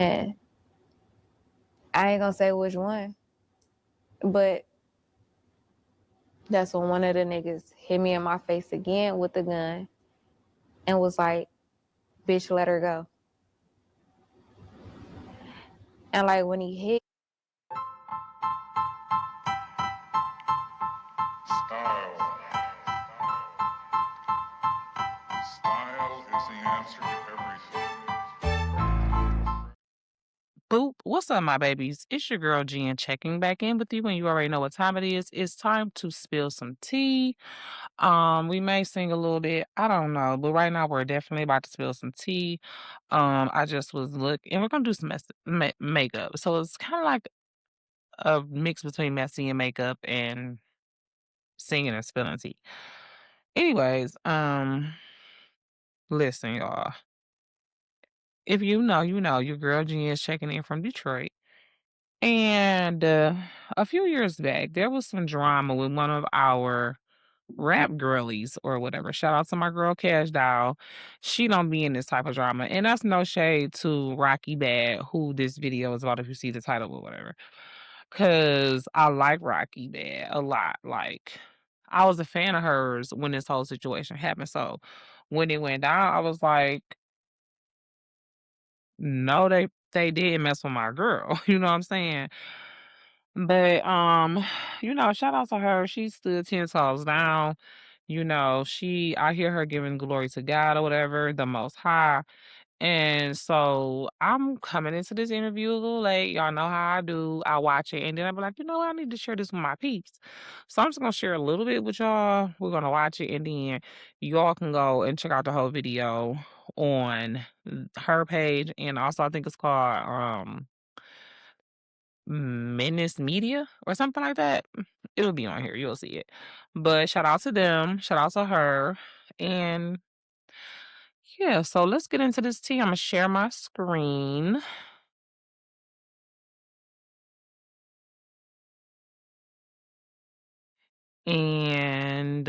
And I ain't gonna say which one, but that's when one of the niggas hit me in my face again with the gun and was like, bitch, let her go. And like when he hit, Style. Style is the answer to everything. Boop. What's up, my babies? It's your girl Jen checking back in with you, and you already know what time it is. It's time to spill some tea. We may sing a little bit. I don't know, but right now we're definitely about to spill some tea. I just was looking, and we're gonna do some makeup. So it's kind of like a mix between messy and makeup and singing and spilling tea. Anyways, listen, y'all. If you know, you know. Your girl Jen is checking in from Detroit. And a few years back, there was some drama with one of our rap girlies or whatever. Shout out to my girl Cash Doll. She don't be in this type of drama. And that's no shade to Rocky Bad, who this video is about if you see the title or whatever. Cause I like Rocky Bad a lot. Like I was a fan of hers when this whole situation happened. So when it went down, I was like, no, they did mess with my girl. You know what I'm saying? But shout out to her. She stood 10 toes down. I hear her giving glory to God or whatever, the most high. And so I'm coming into this interview a little late. Y'all know how I do. I watch it and then I'll be like, you know what? I need to share this with my peeps. So I'm just gonna share a little bit with y'all. We're gonna watch it and then y'all can go and check out the whole video on her page. And also I think it's called Menace Media or something like that. It'll be on here. You'll see it. But shout out to them. Shout out to her. And yeah, so let's get into this tea. I'm gonna share my screen. And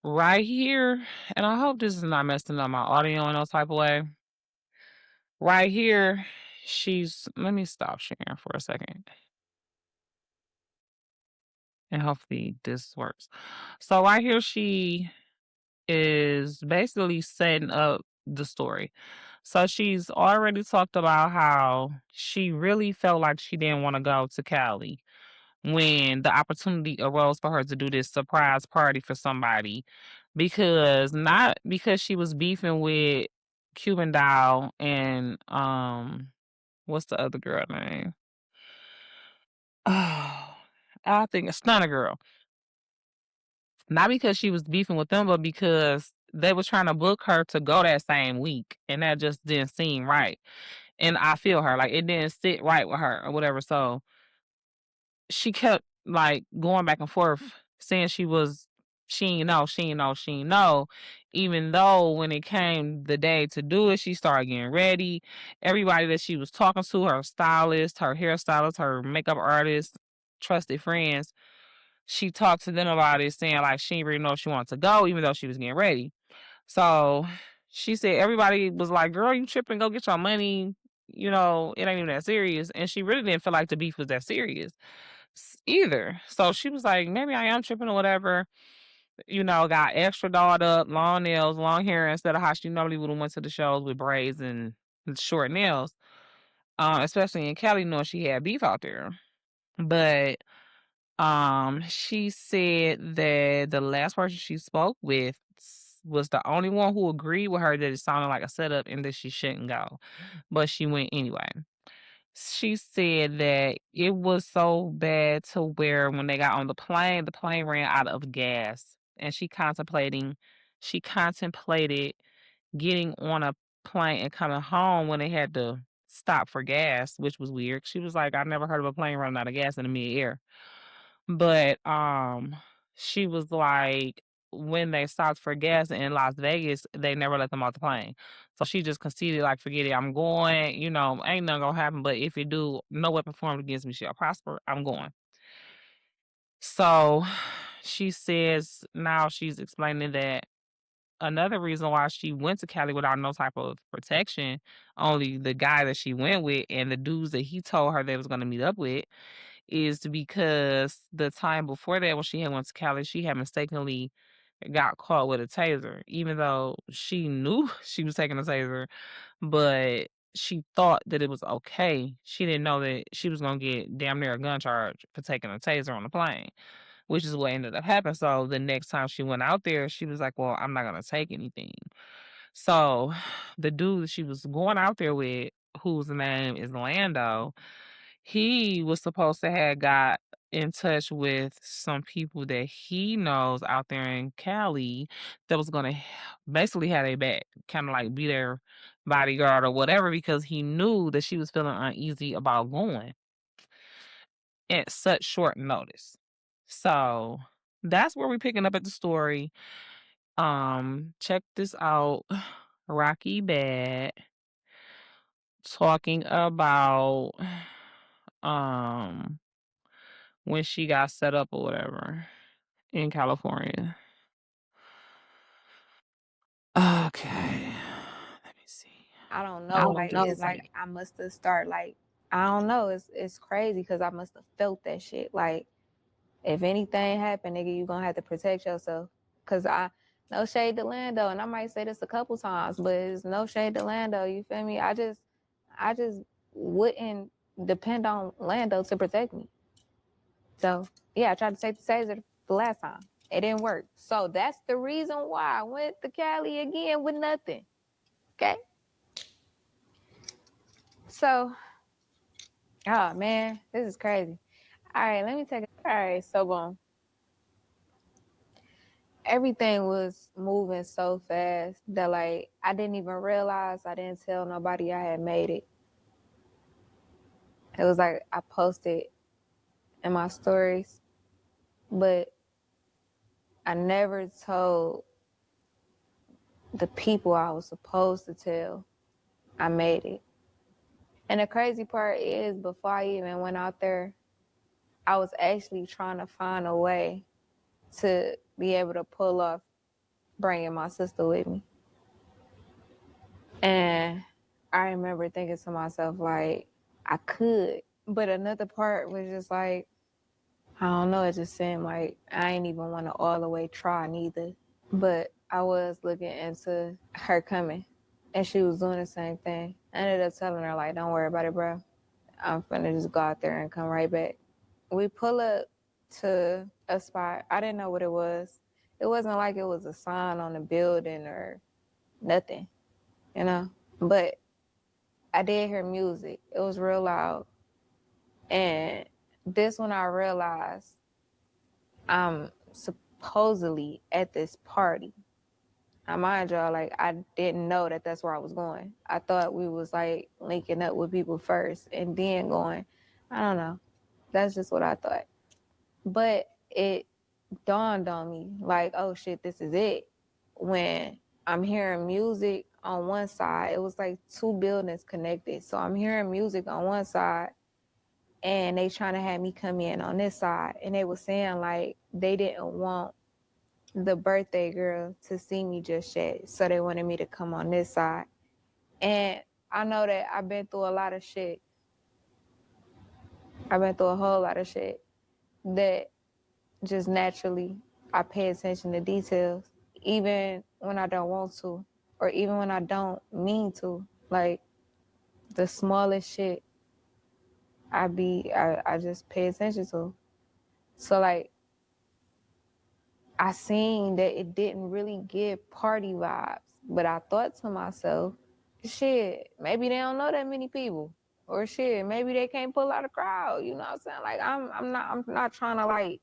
right here, and I hope this is not messing up my audio in no type of way. Right here, let me stop sharing for a second. And hopefully this works. So right here, she is basically setting up the story. So she's already talked about how she really felt like she didn't want to go to Cali when the opportunity arose for her to do this surprise party for somebody because not because she was beefing with Cuban Doll and what's the other girl name? Oh, I think it's Stunnagirl. Not because she was beefing with them, but because they was trying to book her to go that same week, and that just didn't seem right. And I feel her, like it didn't sit right with her or whatever. So she kept like going back and forth, saying she ain't know, she ain't know. Even though when it came the day to do it, she started getting ready. Everybody that she was talking to, her stylist, her hairstylist, her makeup artist, trusted friends, she talked to them about it, saying like she didn't really know if she wanted to go, even though she was getting ready. So she said everybody was like, "Girl, you tripping? Go get your money. It ain't even that serious." And she really didn't feel like the beef was that serious either. So she was like, "Maybe I am tripping or whatever." Got extra dolled up, long nails, long hair instead of how she normally would have went to the shows with braids and short nails. Especially in Cali, knowing she had beef out there. But she said that the last person she spoke with was the only one who agreed with her that it sounded like a setup and that she shouldn't go. But she went anyway. She said that it was so bad to where when they got on the plane ran out of gas. And she contemplated getting on a plane and coming home when they had to stop for gas, which was weird. She was like, I never heard of a plane running out of gas in the mid-air. But, she was like, when they stopped for gas in Las Vegas, they never let them off the plane. So she just conceded, like, "Forget it, I'm going, ain't nothing gonna happen, but if it do, no weapon formed against me shall prosper, I'm going." So she says now she's explaining that another reason why she went to Cali without no type of protection, only the guy that she went with and the dudes that he told her they was gonna meet up with, is because the time before that when she had went to Cali, she had mistakenly got caught with a taser, even though she knew she was taking a taser, but she thought that it was okay. She didn't know that she was gonna get damn near a gun charge for taking a taser on the plane, which is what ended up happening. So the next time she went out there, she was like, "Well, I'm not gonna take anything." So the dude that she was going out there with, whose name is Lando, he was supposed to have got in touch with some people that he knows out there in Cali that was gonna basically have their back, kind of like be their bodyguard or whatever, because he knew that she was feeling uneasy about going at such short notice. So that's where we're picking up at the story. Check this out. Rocky Bad talking about um when she got set up or whatever in California. Okay. Let me see. I don't I know. don't Like know. it's like I must have started like I don't know. It's crazy because I must have felt that shit. Like if anything happened, nigga, you gonna have to protect yourself. Cause I no shade to Lando, and I might say this a couple times, but it's no shade to Lando. You feel me? I just wouldn't depend on Lando to protect me. So yeah, I tried to take the taser the last time. It didn't work. So that's the reason why I went to Cali again with nothing. Okay. So, oh man, this is crazy. All right, let me take it. All right, so boom. Everything was moving so fast that like I didn't even realize I didn't tell nobody I had made it. It was like I posted in my stories, but I never told the people I was supposed to tell I made it. And the crazy part is before I even went out there, I was actually trying to find a way to be able to pull off bringing my sister with me. And I remember thinking to myself, like, I could. But another part was just like, I don't know, it just seemed like I ain't even want to all the way try neither. But I was looking into her coming and she was doing the same thing. I ended up telling her, like, don't worry about it, bro. I'm finna just go out there and come right back. We pull up to a spot. I didn't know what it was. It wasn't like it was a sign on the building or nothing, you know? But I did hear music. It was real loud. And this when I realized I'm supposedly at this party. Now, mind y'all, like I didn't know that that's where I was going. I thought we was like linking up with people first and then going. I don't know. That's just what I thought. But it dawned on me like, oh shit, this is it. When I'm hearing music on one side, it was like two buildings connected. So I'm hearing music on one side and they trying to have me come in on this side. And they were saying like they didn't want the birthday girl to see me just yet. So they wanted me to come on this side. And I know that I've been through a lot of shit. I've been through a whole lot of shit that just naturally I pay attention to details, even when I don't want to, or even when I don't mean to. Like the smallest shit I just pay attention to. So like I seen that it didn't really give party vibes, but I thought to myself, shit, maybe they don't know that many people. Or shit, maybe they can't pull out a crowd. You know what I'm saying? Like I'm not trying to like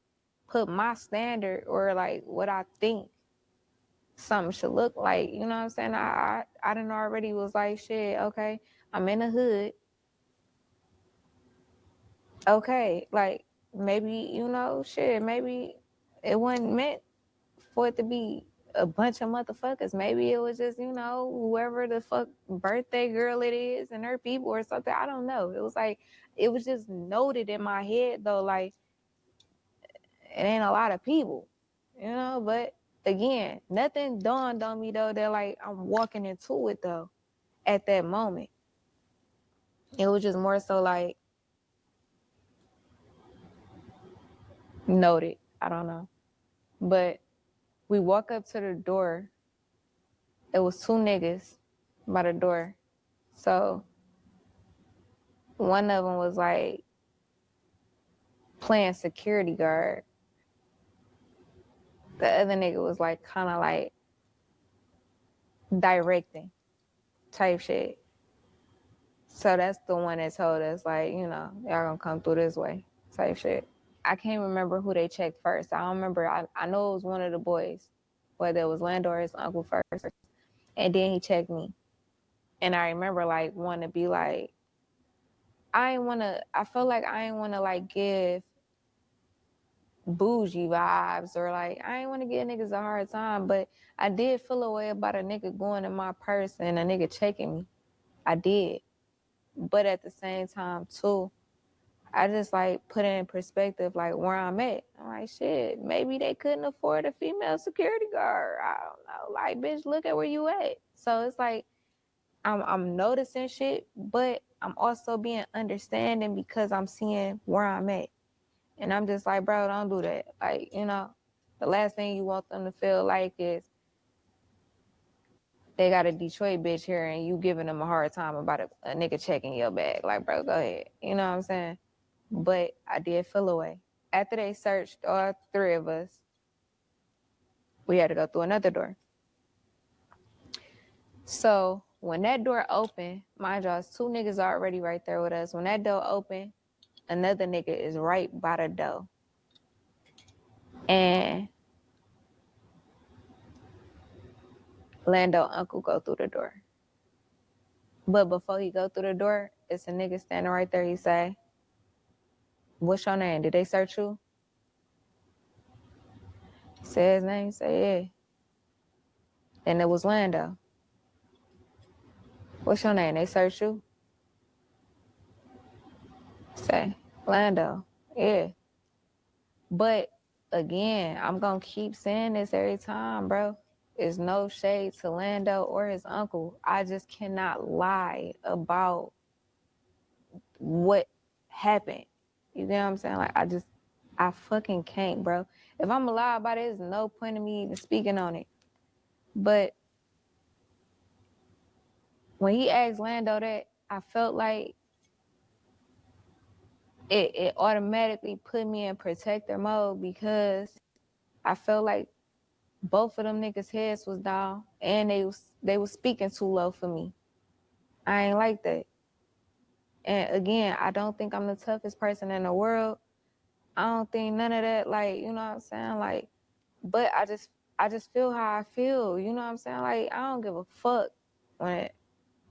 put my standard or like what I think something should look like. You know what I'm saying? I didn't already was like, shit, okay, I'm in the hood. Okay, like maybe, you know, shit, maybe it wasn't meant for it to be a bunch of motherfuckers. Maybe it was just, you know, whoever the fuck birthday girl it is and her people or something. I don't know. It was like, it was just noted in my head though, like, it ain't a lot of people, you know, but again, nothing dawned on me though that like I'm walking into it though at that moment. It was just more so like noted. I don't know. But we walk up to the door. It was two niggas by the door. So one of them was like playing security guard. The other nigga was like kind of like directing type shit. So that's the one that told us like, you know, y'all gonna come through this way type shit. I can't remember who they checked first. I don't remember. I know it was one of the boys, whether it was Lando or his uncle first. And then he checked me. And I remember like wanting to be like, I felt like I ain't wanna like give bougie vibes or like I ain't wanna give niggas a hard time, but I did feel a way about a nigga going in my purse and a nigga checking me. I did. But at the same time too, I just like put it in perspective like where I'm at. I'm like, shit, maybe they couldn't afford a female security guard. I don't know. Like, bitch, look at where you at. So it's like I'm noticing shit, but I'm also being understanding because I'm seeing where I'm at. And I'm just like, bro, don't do that. Like, you know, the last thing you want them to feel like is they got a Detroit bitch here and you giving them a hard time about a nigga checking your bag. Like, bro, go ahead. You know what I'm saying? But I did feel away. After they searched all three of us, we had to go through another door. So when that door opened, mind y'all, two niggas already right there with us. When that door opened, another nigga is right by the door. And Lando uncle go through the door. But before he go through the door, it's a nigga standing right there. He say, what's your name? Did they search you? Say his name, say yeah. And it was Lando. What's your name? They search you? Say, Lando. Yeah. But again, I'm gonna keep saying this every time, bro. It's no shade to Lando or his uncle. I just cannot lie about what happened. You get what I'm saying? Like I fucking can't, bro. If I'm gonna lie about it, there's no point in me even speaking on it. But when he asked Lando that, I felt like it automatically put me in protector mode because I felt like both of them niggas' heads was down and they was speaking too low for me. I ain't like that. And again, I don't think I'm the toughest person in the world. I don't think none of that, like, you know what I'm saying? Like, but I just feel how I feel, you know what I'm saying? Like, I don't give a fuck when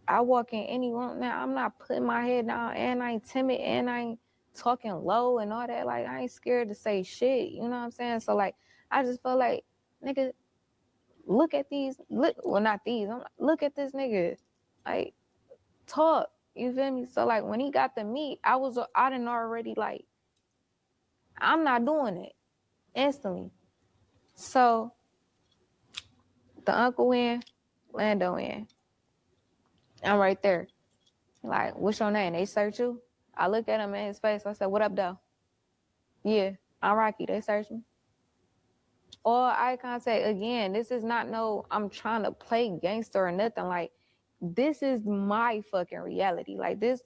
I walk in any room now. I'm not putting my head down and I ain't timid and I ain't talking low and all that. Like, I ain't scared to say shit, you know what I'm saying? So like, I just feel like, nigga, look at these, well, not these, look at this nigga, like, talk, you feel me? So like, when he got the meat, I didn't already like, I'm not doing it instantly. So the uncle in, Lando in, I'm right there. Like, what's your name? They search you? I look at him in his face. I said, what up, though? Yeah, I'm Rocky. They search me. All eye contact. Again, this is not no, I'm trying to play gangster or nothing. Like, this is my fucking reality. Like, this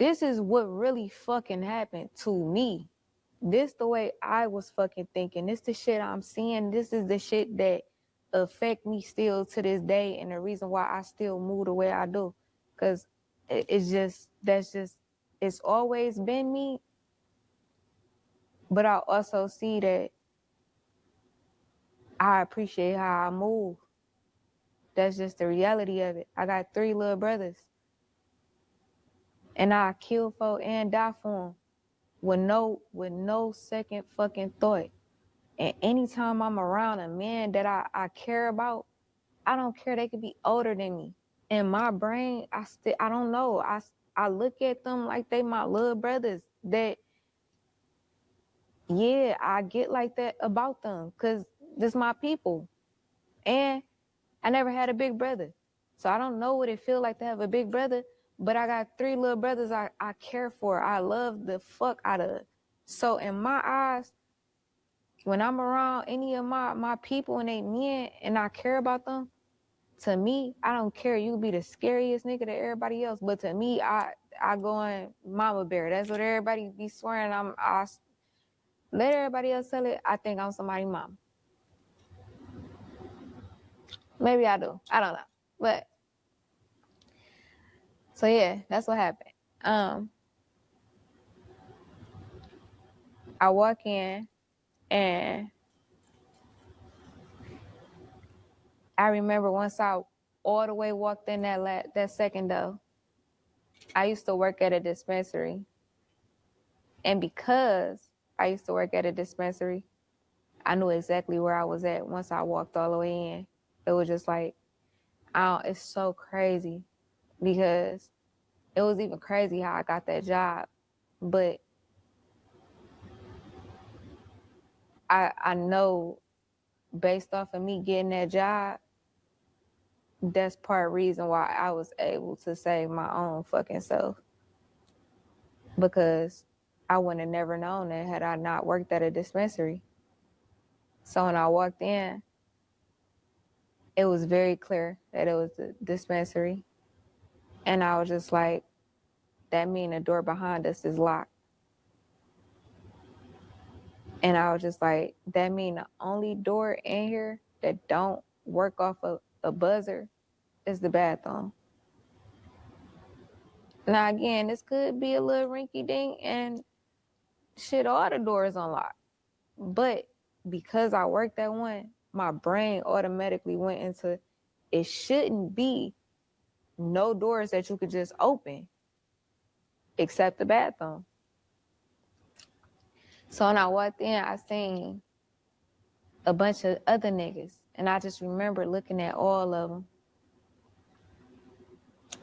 is what really fucking happened to me. This the way I was fucking thinking. This the shit I'm seeing. This is the shit that affect me still to this day and the reason why I still move the way I do. Cause it's always been me. But I also see that I appreciate how I move. That's just the reality of it. I got 3 little brothers. And I kill for and die for them with no second fucking thought. And anytime I'm around a man that I care about, I don't care. They could be older than me. In my brain, I don't know. I look at them like they my little brothers that yeah, I get like that about them because this my people. And I never had a big brother. So I don't know what it feels like to have a big brother, but I got 3 little brothers I care for. I love the fuck out of. So in my eyes, when I'm around any of my people and they men and I care about them, to me, I don't care. You be the scariest nigga to everybody else, but to me, I go in mama bear. That's what everybody be swearing. I let everybody else tell it. I think I'm somebody's mom. Maybe I do. I don't know. But so yeah, that's what happened. I walk in and I remember once I all the way walked in that second door, I used to work at a dispensary. And because I used to work at a dispensary, I knew exactly where I was at once I walked all the way in. It was just like, it's so crazy because it was even crazy how I got that job. But I know based off of me getting that job, that's part reason why I was able to save my own fucking self. Because I wouldn't have never known that had I not worked at a dispensary. So when I walked in, it was very clear that it was the dispensary. And I was just like, that mean the door behind us is locked. And I was just like, that mean the only door in here that don't work off a buzzer is the bathroom. Now again, this could be a little rinky dink and shit, all the doors unlocked. But because I worked at one, my brain automatically went into it shouldn't be no doors that you could just open except the bathroom. So when I walked in, I seen a bunch of other niggas. And I just remember looking at all of them.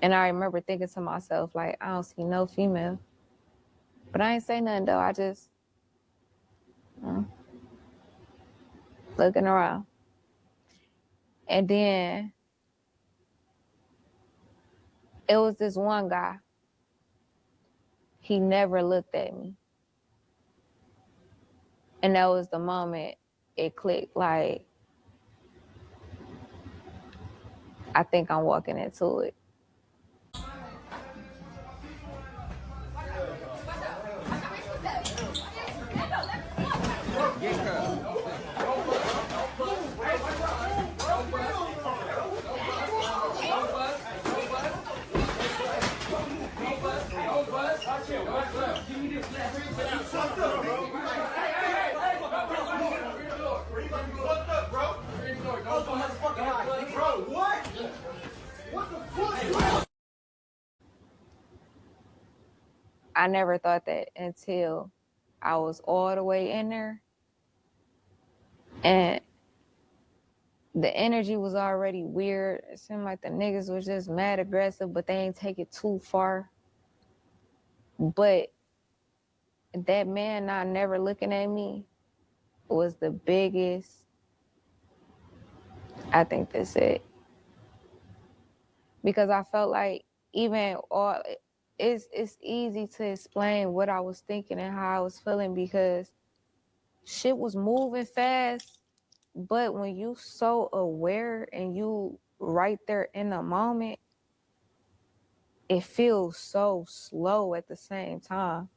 And I remember thinking to myself, like, I don't see no female. But I ain't say nothing though. I just looking around. And then it was this one guy. He never looked at me. And that was the moment it clicked, like, I think I'm walking into it. I never thought that until I was all the way in there. And the energy was already weird. It seemed like the niggas was just mad aggressive, but they ain't take it too far. But that man not never looking at me was the biggest. I think that's it. Because I felt like even all it's easy to explain what I was thinking and how I was feeling because shit was moving fast. But when you so aware and you right there in the moment, it feels so slow at the same time.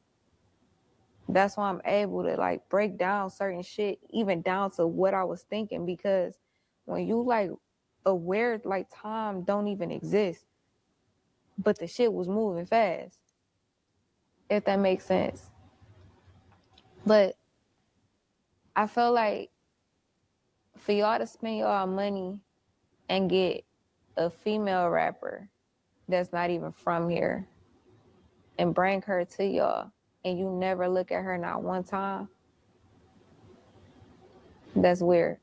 That's why I'm able to like break down certain shit, even down to what I was thinking, because when you like aware, like time don't even exist, but the shit was moving fast, if that makes sense. But I feel like for y'all to spend y'all money and get a female rapper that's not even from here and bring her to y'all and you never look at her not one time, that's weird.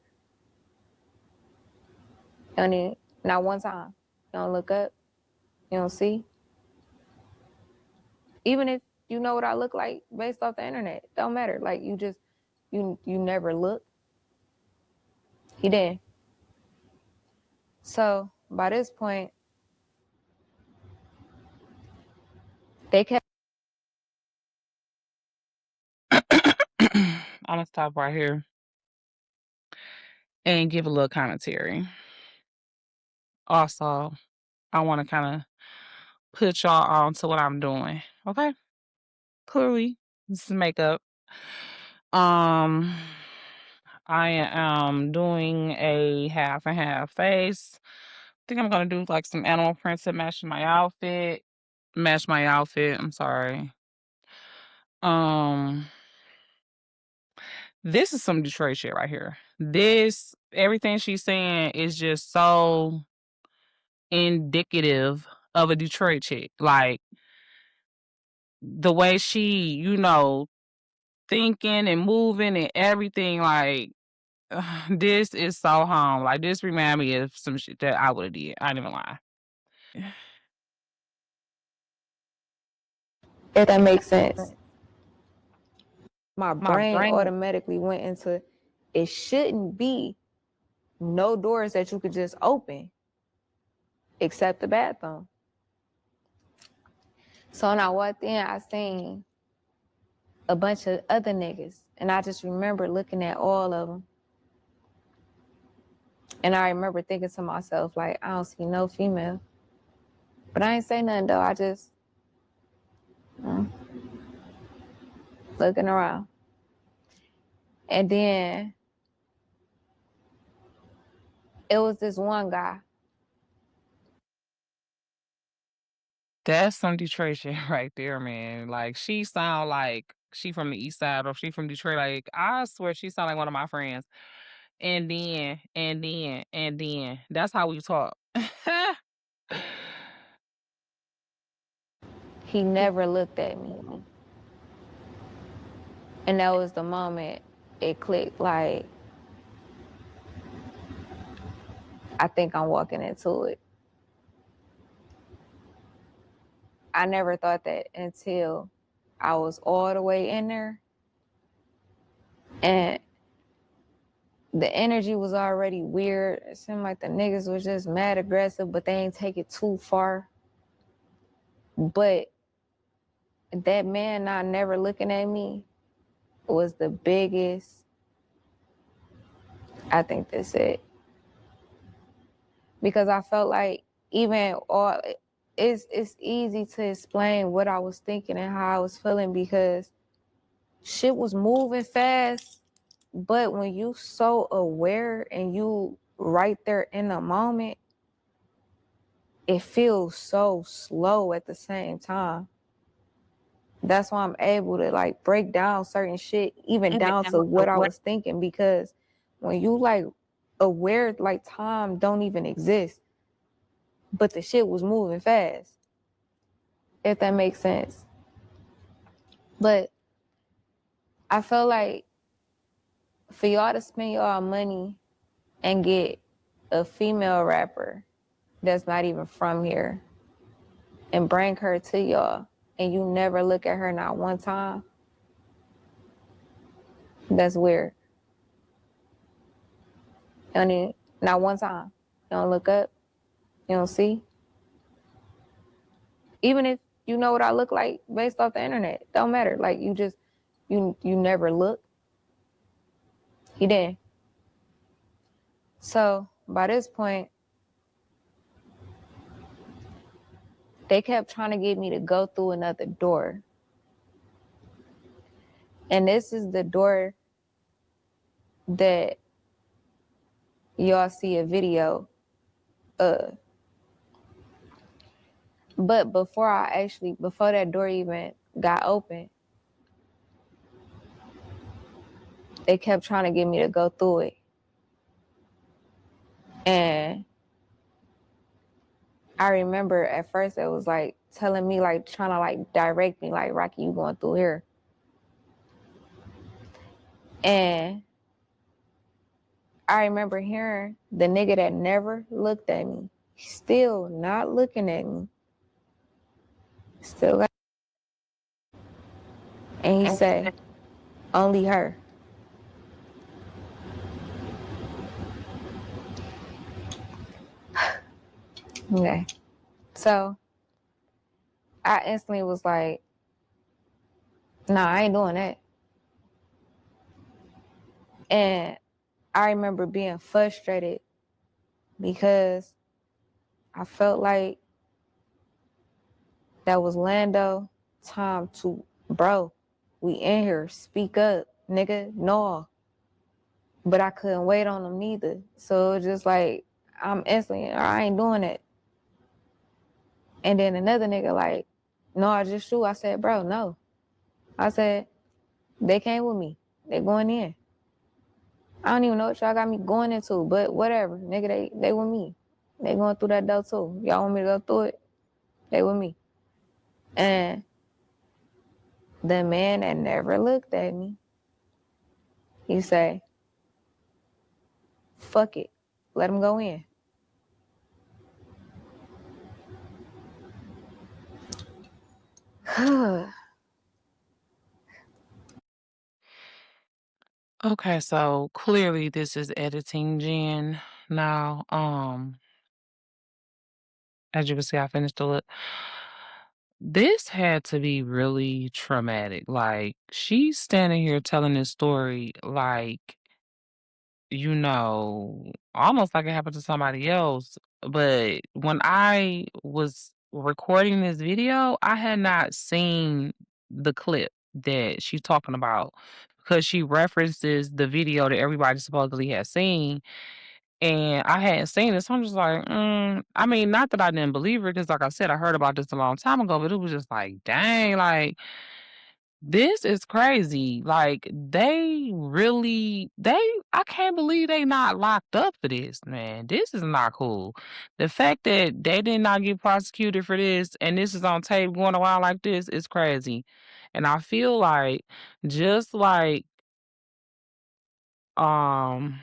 I mean, not one time. You don't look up, you don't see. Even if you know what I look like based off the internet, don't matter. Like you just You never look. He didn't. So by this point, they kept. I'm gonna stop right here and give a little commentary. Also, I want to kind of put y'all on to what I'm doing. Okay, clearly this is makeup. I am doing a half and half face. I think I'm gonna do like some animal prints to match my outfit. Match my outfit. I'm sorry. Um, this is some Detroit shit right here. This everything she's saying is just so indicative of a Detroit chick. Like the way she, thinking and moving and everything. Like this is so home. Like this remind me of some shit that I would have did. I ain't even lie. If that makes sense. My My brain brain. automatically went into it shouldn't be no doors that you could just open except the bathroom. So when I walked in, I seen a bunch of other niggas. And I just remember looking at all of them. And I remember thinking to myself, like, I don't see no female. But I ain't say nothing though. I just looking around. And then it was this one guy. That's some Detroit shit right there, man. Like she sound like she from the east side or she from Detroit. Like I swear she sound like one of my friends. And then. That's how we talk. He never looked at me. And that was the moment it clicked, like, I think I'm walking into it. I never thought that until I was all the way in there. And the energy was already weird. It seemed like the niggas was just mad aggressive, but they ain't take it too far. But that man not never looking at me was the biggest. I think that's it. Because I felt like even all it's easy to explain what I was thinking and how I was feeling because shit was moving fast. But when you so aware and you right there in the moment, it feels so slow at the same time. That's why I'm able to like break down certain shit, even down to what I was thinking, because when you like aware, like time don't even exist, but the shit was moving fast, if that makes sense. But I feel like for y'all to spend y'all money and get a female rapper that's not even from here and bring her to y'all and you never look at her not one time, that's weird. I mean, not one time. You don't look up, you don't see. Even if you know what I look like based off the internet, don't matter. Like you never look. He didn't. So by this point, they kept trying to get me to go through another door. And this is the door that y'all see a video of. But before that door even got open, they kept trying to get me to go through it. And I remember at first it was like telling me, like trying to like direct me, like, Rocky, you going through here. And I remember hearing the nigga that never looked at me, still not looking at me, still got, and he said, only her. Okay. So I instantly was like, nah, I ain't doing that. And I remember being frustrated because I felt like that was Lando time to, bro, we in here, speak up, nigga, no. But I couldn't wait on them neither. So it was just like, I'm instantly, I ain't doing it. And then another nigga like, no, I just shoot. I said, bro, no. I said, they came with me. They going in. I don't even know what y'all got me going into, but whatever. Nigga, they with me. They going through that door too. Y'all want me to go through it? They with me. And the man that never looked at me, he say, fuck it. Let him go in. Okay, so clearly this is editing Jen now. As you can see, I finished the look. This had to be really traumatic. Like, she's standing here telling this story like, almost like it happened to somebody else. But when I was recording this video, I had not seen the clip that she's talking about because she references the video that everybody supposedly has seen. And I hadn't seen it, so I'm just like, I mean, not that I didn't believe her, because like I said, I heard about this a long time ago, but it was just like, dang, like, this is crazy. Like, I can't believe they not locked up for this, man. This is not cool. The fact that they did not get prosecuted for this and this is on tape going around like this is crazy. And I feel like, just like, um,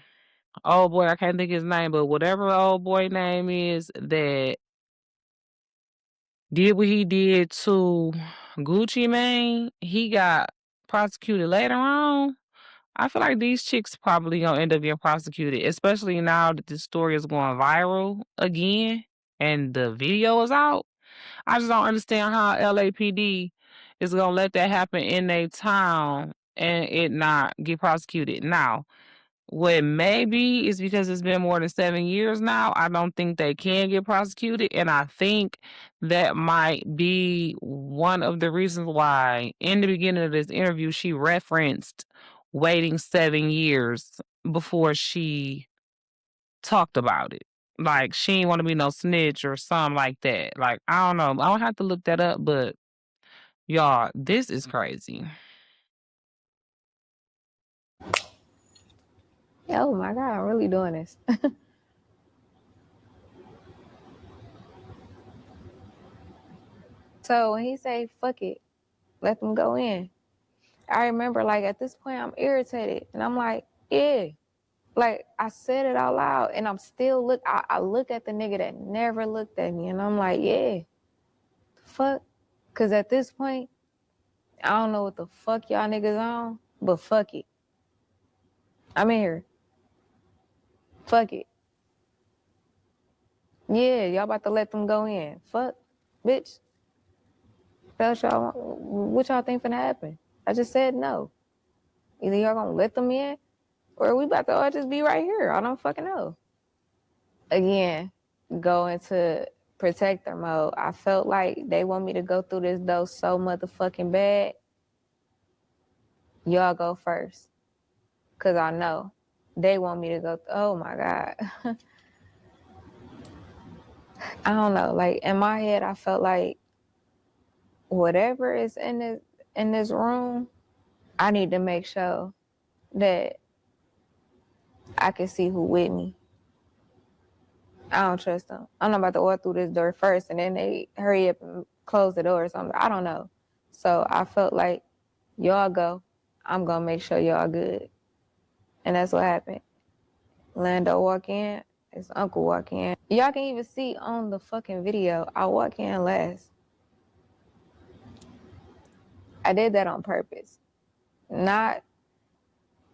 old boy, I can't think his name, but whatever old boy name is that did what he did to Gucci Mane, he got prosecuted later on. I feel like these chicks probably gonna end up getting prosecuted, especially now that this story is going viral again and the video is out. I just don't understand how LAPD is gonna let that happen in their town and it not get prosecuted. Now, what maybe is because it's been more than 7 years now, I don't think they can get prosecuted, and I think that might be one of the reasons why in the beginning of this interview, she referenced waiting 7 years before she talked about it. Like, she ain't wanna be no snitch or something like that. Like, I don't know. I don't have to look that up, but y'all, this is crazy. Oh my God, I'm really doing this. So when he say, fuck it, let them go in. I remember like at this point I'm irritated and I'm like, yeah. Like I said it out loud and I'm still I look at the nigga that never looked at me and I'm like, yeah, fuck. Cause at this point, I don't know what the fuck y'all niggas on, but fuck it. I'm in here. Fuck it. Yeah, y'all about to let them go in. Fuck, bitch. What y'all think finna happen? I just said no. Either y'all gonna let them in or we about to all just be right here. I don't fucking know. Again, go into protector mode. I felt like they want me to go through this though so motherfucking bad. Y'all go first. Cause I know they want me to go. Oh my God. I don't know. Like in my head, I felt like whatever is in this room, I need to make sure that I can see who with me. I don't trust them. I'm not about to walk through this door first and then they hurry up and close the door or something. I don't know. So I felt like y'all go. I'm gonna make sure y'all good. And that's what happened. Lando walk in, his uncle walk in. Y'all can even see on the fucking video, I walk in last. I did that on purpose. Not,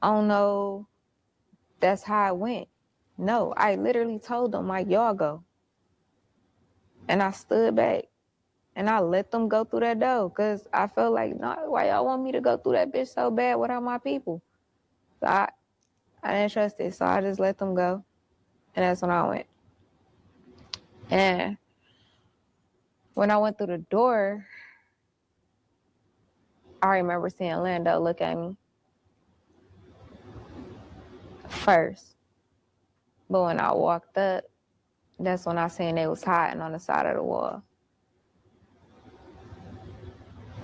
oh no, that's how it went. No, I literally told them like, y'all go. And I stood back and I let them go through that door because I felt like, no, why y'all want me to go through that bitch so bad without my people? So I didn't trust it, so I just let them go. And that's when I went. And when I went through the door, I remember seeing Lando look at me first. But when I walked up, that's when I seen they was hiding on the side of the wall.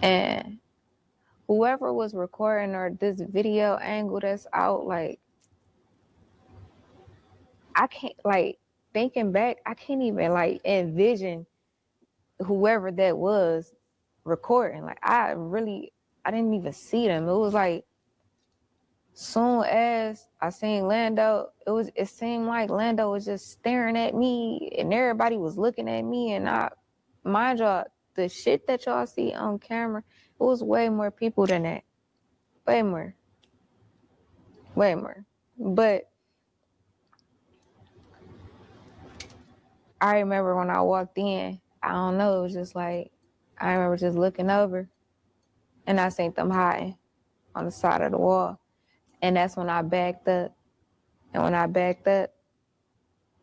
And whoever was recording or this video angle that's out, like, I can't, like, thinking back, I can't even, like, envision whoever that was recording. Like, I didn't even see them. It was like, soon as I seen Lando, it seemed like Lando was just staring at me and everybody was looking at me. And mind y'all, the shit that y'all see on camera, it was way more people than that. Way more. But I remember when I walked in, I don't know, it was just like, I remember just looking over and I seen them hiding on the side of the wall. And that's when I backed up. And when I backed up,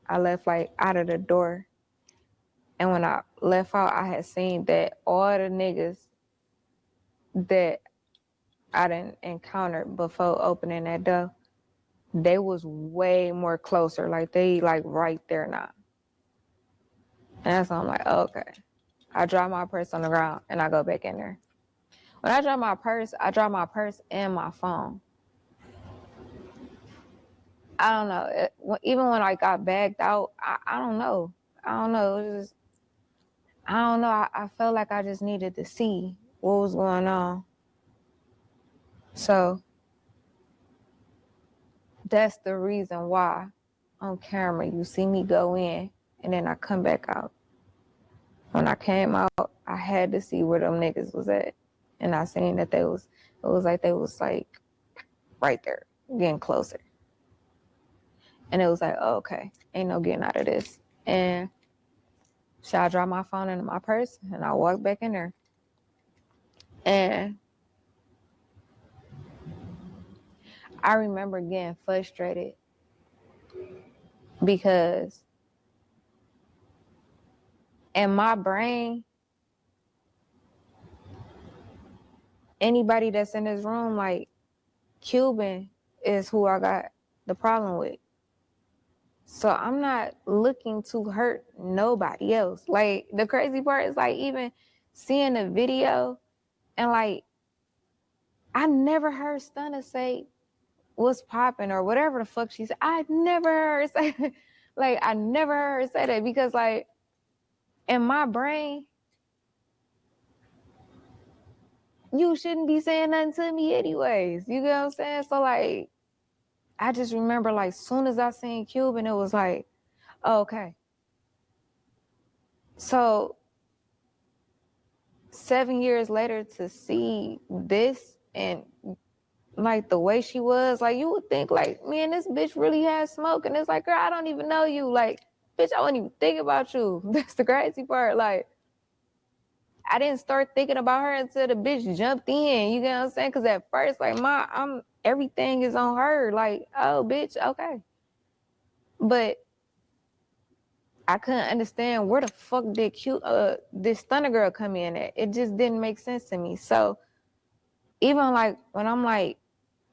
I left like out of the door. And when I left out, I had seen that all the niggas that I didn't encounter before opening that door, they was way more closer. Like they like right there now. And that's when I'm like, oh, okay. I drop my purse on the ground and I go back in there. When I drop my purse and my phone. I don't know. Even when I got bagged out, I don't know. I don't know. It was just, I don't know. I felt like I just needed to see what was going on. So that's the reason why on camera you see me go in and then I come back out. When I came out, I had to see where them niggas was at. And I seen that it was like right there, getting closer. And it was like, oh, okay, ain't no getting out of this. And so I dropped my phone into my purse and I walked back in there. And I remember getting frustrated because in my brain, anybody that's in this room, like Cuban is who I got the problem with. So I'm not looking to hurt nobody else. Like the crazy part is like even seeing the video and like I never heard Stunna say what's popping or whatever the fuck she said. I never heard her say that. Like I never heard her say that because like in my brain, you shouldn't be saying nothing to me anyways. You get what I'm saying? So like I just remember like soon as I seen Cuban, it was like, oh, okay. So 7 years later to see this and like the way she was, like you would think like, man, this bitch really has smoke. And it's like, girl, I don't even know you. Like, bitch, I wouldn't even think about you. That's the crazy part. Like, I didn't start thinking about her until the bitch jumped in. You get what I'm saying? Because at first, like, everything is on her. Like, oh, bitch, okay. But I couldn't understand where the fuck did this Stunnagirl come in at. It just didn't make sense to me. So even like when I'm like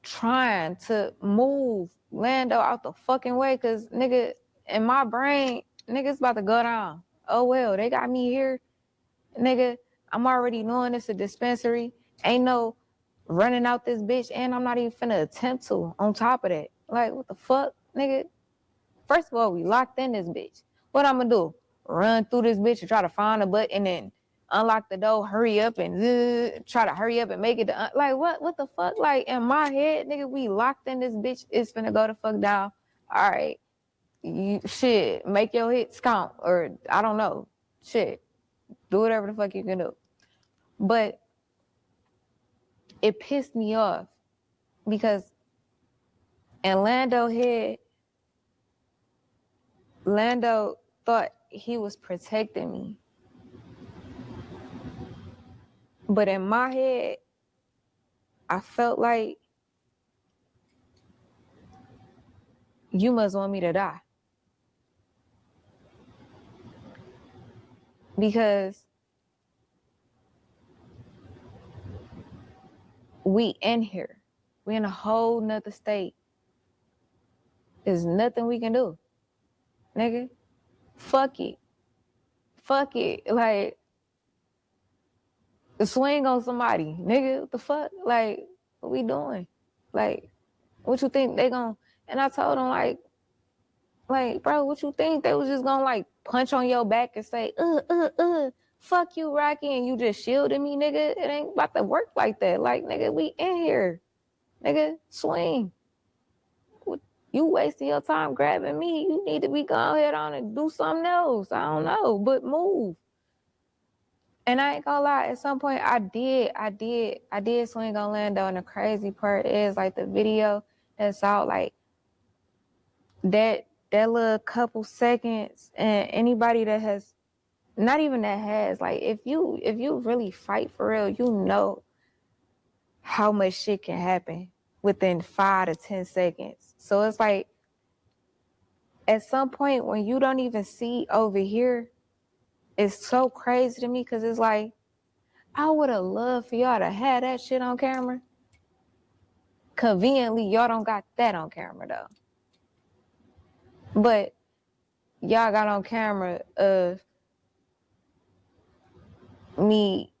trying to move Lando out the fucking way, cause nigga, in my brain, nigga's about to go down. Oh well, they got me here. Nigga, I'm already knowing it's a dispensary. Ain't no running out this bitch, and I'm not even finna attempt to on top of that. Like, what the fuck, nigga? First of all, we locked in this bitch. What I'm gonna do? Run through this bitch and try to find a button and then unlock the door, hurry up and try to hurry up and make it to like what the fuck? Like in my head, nigga, we locked in this bitch. It's finna go the fuck down. All right, you shit, make your hits count, or I don't know, shit, do whatever the fuck you can do. But it pissed me off because in Lando head, Lando thought he was protecting me. But in my head, I felt like you must want me to die. Because we in here. We in a whole nother state. There's nothing we can do. Nigga, fuck it. Fuck it. Like, swing on somebody. Nigga, what the fuck? Like, what we doing? Like, what you think they gon'... And I told him, like, bro, what you think? They was just gonna, like, punch on your back and say, fuck you, Rocky, and you just shielded me, nigga? It ain't about to work like that. Like, nigga, we in here. Nigga, swing. You wasting your time grabbing me. You need to be going ahead on and do something else. I don't know, but move. And I ain't gonna lie, at some point I did swing on Lando, and the crazy part is, like, the video that's out, like, that little couple seconds, and anybody that has, not even that has, like, if you really fight for real, you know how much shit can happen within 5 to 10 seconds. So it's like, at some point when you don't even see over here, it's so crazy to me, because it's like, I would have loved for y'all to have that shit on camera. Conveniently, y'all don't got that on camera, though. But y'all got on camera of me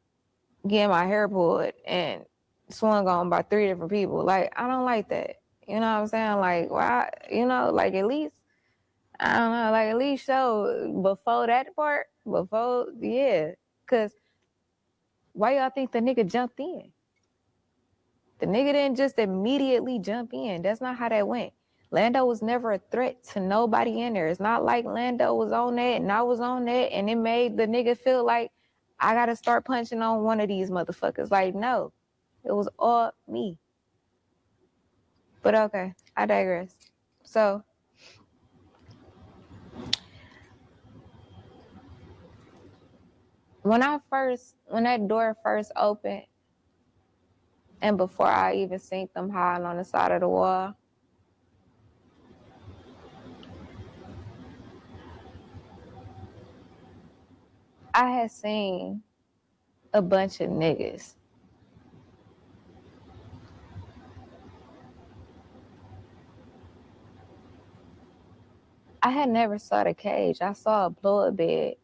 getting my hair pulled and swung on by 3 different people. Like, I don't like that. You know what I'm saying? Like, why? You know, like, at least, I don't know, like, at least show before that part, yeah. Because why y'all think the nigga jumped in? The nigga didn't just immediately jump in. That's not how that went. Lando was never a threat to nobody in there. It's not like Lando was on that and I was on that, and it made the nigga feel like I gotta start punching on one of these motherfuckers. Like, no, it was all me. But okay, I digress. So, when that door first opened, and before I even seen them hiding on the side of the wall, I had seen a bunch of niggas. I had never saw the cage. I saw a blow-up bed.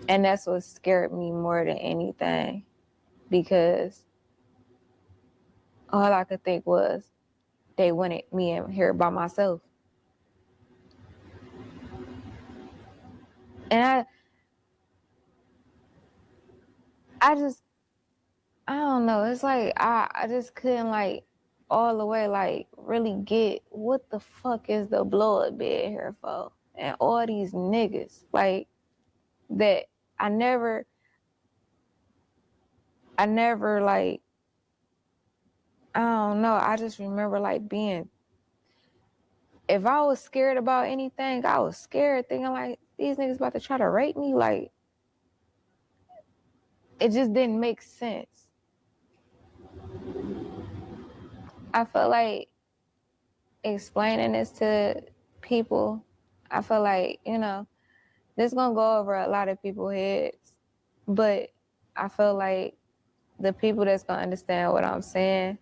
And that's what scared me more than anything, because all I could think was they wanted me in here by myself. And I don't know. It's like I just couldn't, like, all the way, like, really get what the fuck is the blow-up bed here for? And all these niggas, like, that I never, like, I don't know. I just remember, like, being, if I was scared about anything, I was scared thinking, like, these niggas about to try to rape me. Like, it just didn't make sense. I feel like explaining this to people, I feel like, you know, this gonna go over a lot of people's heads, but I feel like the people that's gonna understand what I'm saying,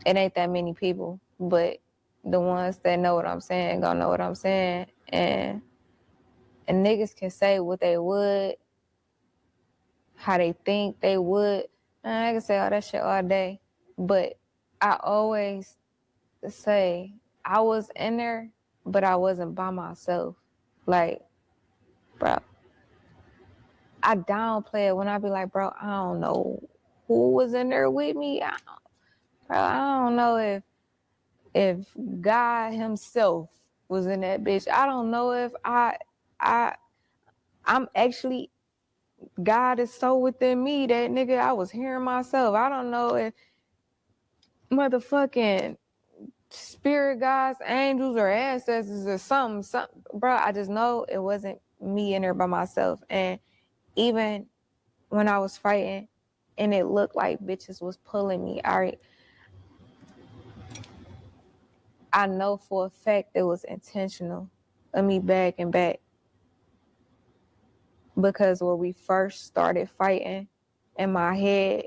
it ain't that many people, but the ones that know what I'm saying gonna know what I'm saying. And niggas can say what they would, how they think they would. And I can say all that shit all day, but I always say I was in there, but I wasn't by myself. Like, bro, I downplay it when I be like, bro, I don't know who was in there with me. I don't know if God himself was in that bitch. I don't know if I'm actually, God is so within me that, nigga, I was hearing myself. I don't know if motherfucking spirit guides, angels, or ancestors or something. Bro, I just know it wasn't me in there by myself. And even when I was fighting and it looked like bitches was pulling me, I know for a fact it was intentional of me backing back. Because when we first started fighting, in my head,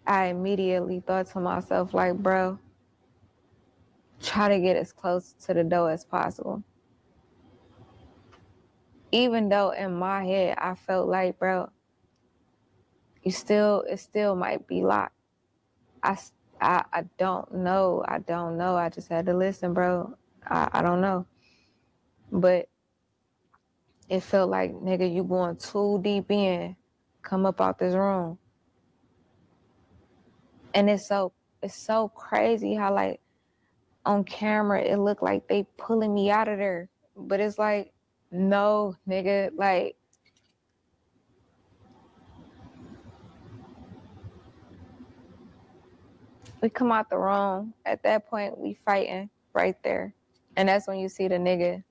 I immediately thought to myself, like, bro, try to get as close to the door as possible. Even though in my head, I felt like, bro, it still might be locked. I don't know. I just had to listen, bro. I don't know. But it felt like, nigga, you going too deep in. Come up out this room. And it's so crazy how, like, on camera, it looked like they pulling me out of there. But it's like, no, nigga, like, we come out the room. At that point, we fighting right there. And that's when you see the nigga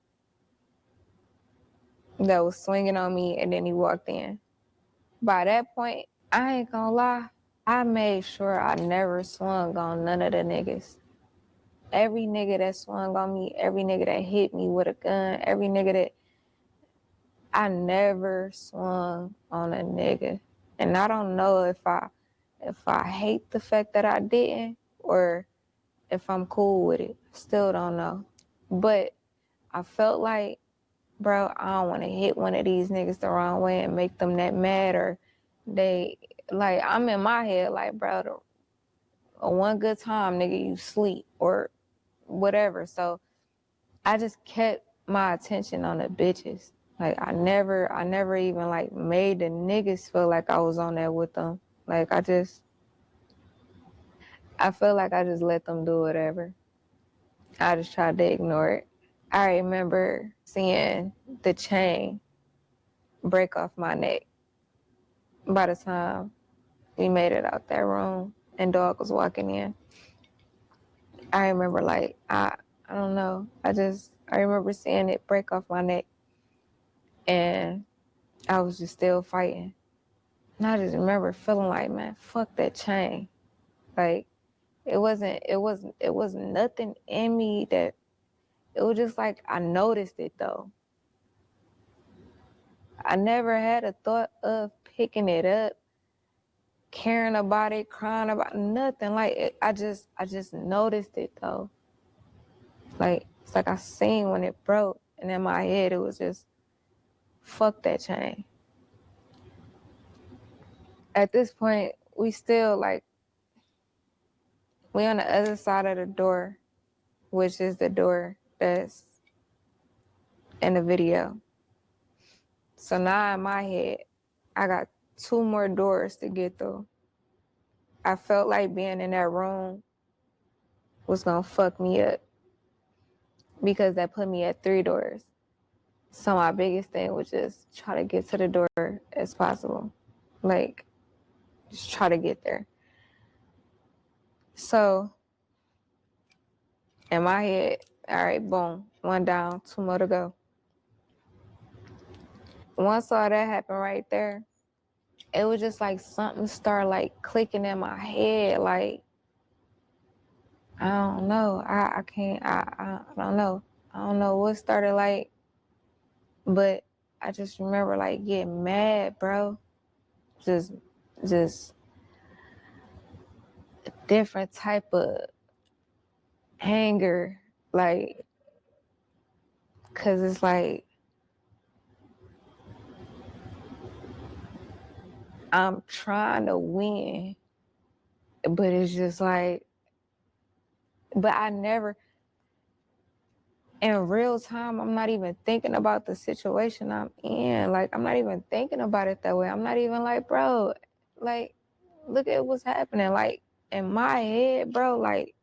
that was swinging on me, and then he walked in. By that point, I ain't gonna lie, I made sure I never swung on none of the niggas. Every nigga that swung on me, every nigga that hit me with a gun, every nigga that, I never swung on a nigga. And I don't know if I hate the fact that I didn't or if I'm cool with it. Still don't know. But I felt like, bro, I don't want to hit one of these niggas the wrong way and make them that mad, or they, like, I'm in my head like, bro, one good time, nigga, you sleep or whatever. So I just kept my attention on the bitches. Like, I never even, like, made the niggas feel like I was on there with them. Like, I feel like I just let them do whatever. I just tried to ignore it. I remember seeing the chain break off my neck by the time we made it out that room and dog was walking in. I remember, like, I don't know. I remember seeing it break off my neck and I was just still fighting. And I just remember feeling like, man, fuck that chain. Like, it wasn't nothing in me that, it was just like, I noticed it though. I never had a thought of picking it up, caring about it, crying about nothing. Like, I just noticed it though. Like, it's like I seen when it broke, and in my head it was just, fuck that chain. At this point, we still, like, we on the other side of the door, which is the door that's in the video. So now in my head, I got 2 more doors to get through. I felt like being in that room was gonna fuck me up because that put me at 3 doors. So my biggest thing was just try to get to the door as possible. Like, just try to get there. So in my head, all right, boom, 1 down, 2 more to go. Once all that happened right there, it was just like something started, like, clicking in my head. Like, I don't know. I can't, I don't know. I don't know what started, like, but I just remember, like, getting mad, bro. Just a different type of anger, like, cause it's like, I'm trying to win, but it's just like, but I never, in real time, I'm not even thinking about the situation I'm in. Like, I'm not even thinking about it that way. I'm not even like, bro, like, look at what's happening. Like, in my head, bro, like,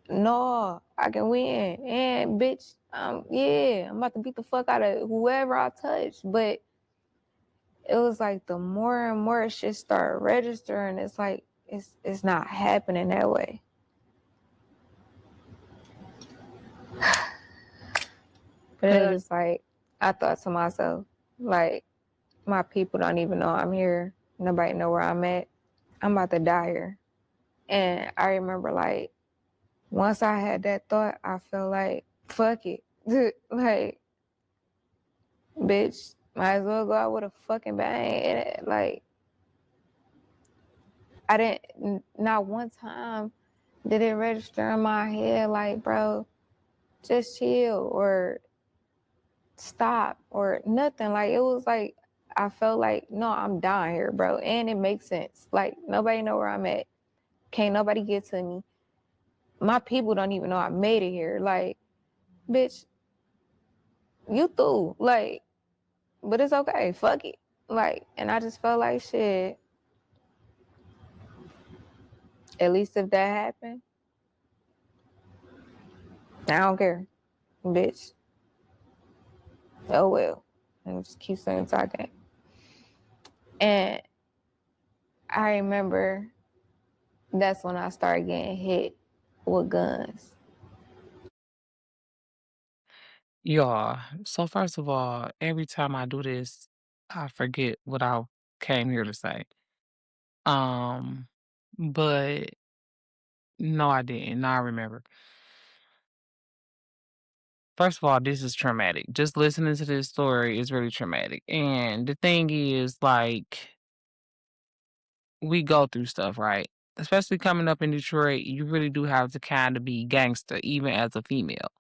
no, I can win. And bitch, yeah, I'm about to beat the fuck out of whoever I touch. But it was like the more and more shit started registering, it's like, it's not happening that way. But it was just like, I thought to myself, like, my people don't even know I'm here. Nobody know where I'm at. I'm about to die here. And I remember, like, once I had that thought, I felt like, fuck it. Like, bitch, might as well go out with a fucking bang. And it, like, I didn't, not one time did it register in my head, like, bro, just chill or stop or nothing. Like, it was like, I felt like, no, I'm dying here, bro. And it makes sense. Like, nobody know where I'm at. Can't nobody get to me. My people don't even know I made it here. Like, bitch, you through. Like, but it's okay. Fuck it. Like, and I just felt like shit. At least if that happened, I don't care, bitch. Oh well. And just keep saying talking. And I remember that's when I started getting hit with guns. Y'all, so first of all, every time I do this, I forget what I came here to say. Um, but no, I didn't. Now I remember. First of all, this is traumatic. Just listening to this story is really traumatic. And the thing is, like, we go through stuff, right? Especially coming up in Detroit, you really do have to kind of be gangster, even as a female.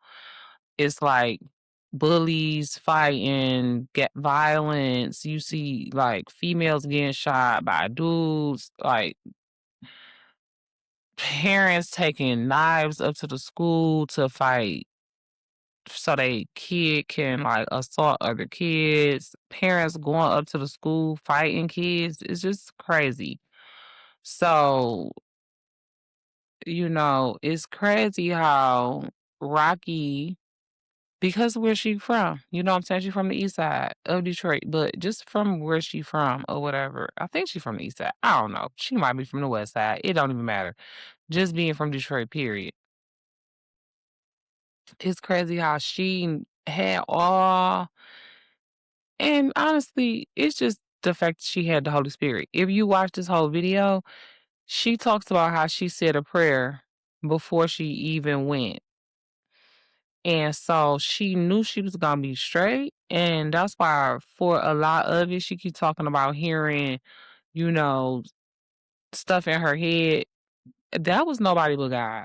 It's like bullies fighting, get violence. You see like females getting shot by dudes, like parents taking knives up to the school to fight so they kid can like assault other kids. Parents going up to the school fighting kids. It's just crazy. So, it's crazy how Rocky, because where she from, you know what I'm saying? She from the east side of Detroit, but just from where she from or whatever. I think she from the east side. I don't know. She might be from the west side. It don't even matter. Just being from Detroit, period. It's crazy how she had all, and honestly, it's just the fact that she had the Holy Spirit. If you watch this whole video, she talks about how she said a prayer before she even went. And so she knew she was gonna be straight. And that's why for a lot of it, she keeps talking about hearing, you know, stuff in her head. That was nobody but God.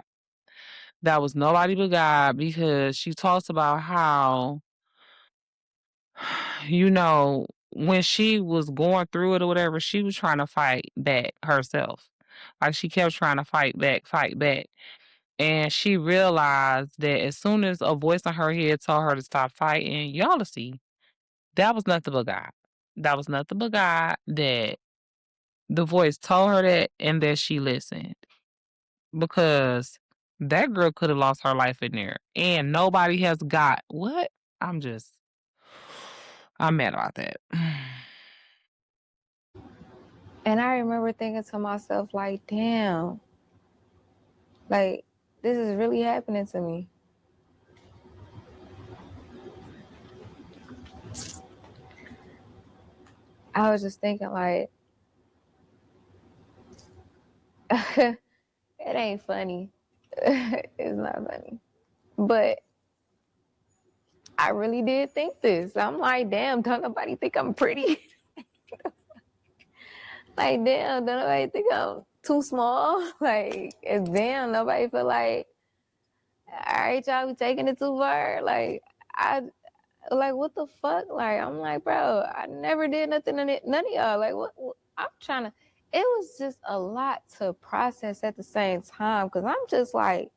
That was nobody but God, because she talks about how, when she was going through it or whatever, she was trying to fight back herself. Like she kept trying to fight back, fight back. And she realized that as soon as a voice in her head told her to stop fighting, y'all will see, that was nothing but God. That was nothing but God, that the voice told her that and that she listened. Because that girl could have lost her life in there. And nobody has got what? I'm mad about that. And I remember thinking to myself, like, damn, like, this is really happening to me. I was just thinking, like, it ain't funny. It's not funny. But I really did think this. I'm like, damn, don't nobody think I'm pretty? Like, damn, don't nobody think I'm too small? Like, damn, nobody feel like, all right, y'all, we taking it too far? Like, like, what the fuck? Like, I'm like, bro, I never did nothing to none of y'all. Like, what I'm trying to, it was just a lot to process at the same time. Cause I'm just like,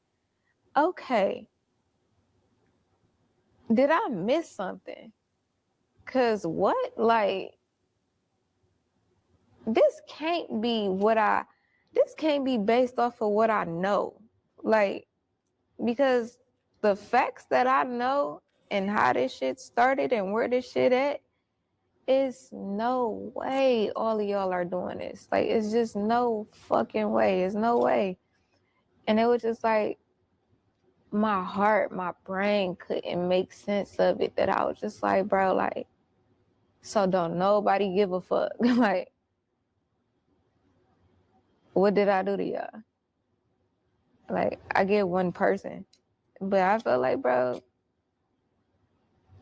okay, did I miss something? Cause what? Like, this can't be this can't be based off of what I know. Like, because the facts that I know and how this shit started and where this shit at, is no way all of y'all are doing this. Like, it's just no fucking way. It's no way. And it was just like, my heart, my brain couldn't make sense of it. That I was just like, bro, like, so don't nobody give a fuck. Like, what did I do to y'all? Like, I get one person, but I feel like, bro,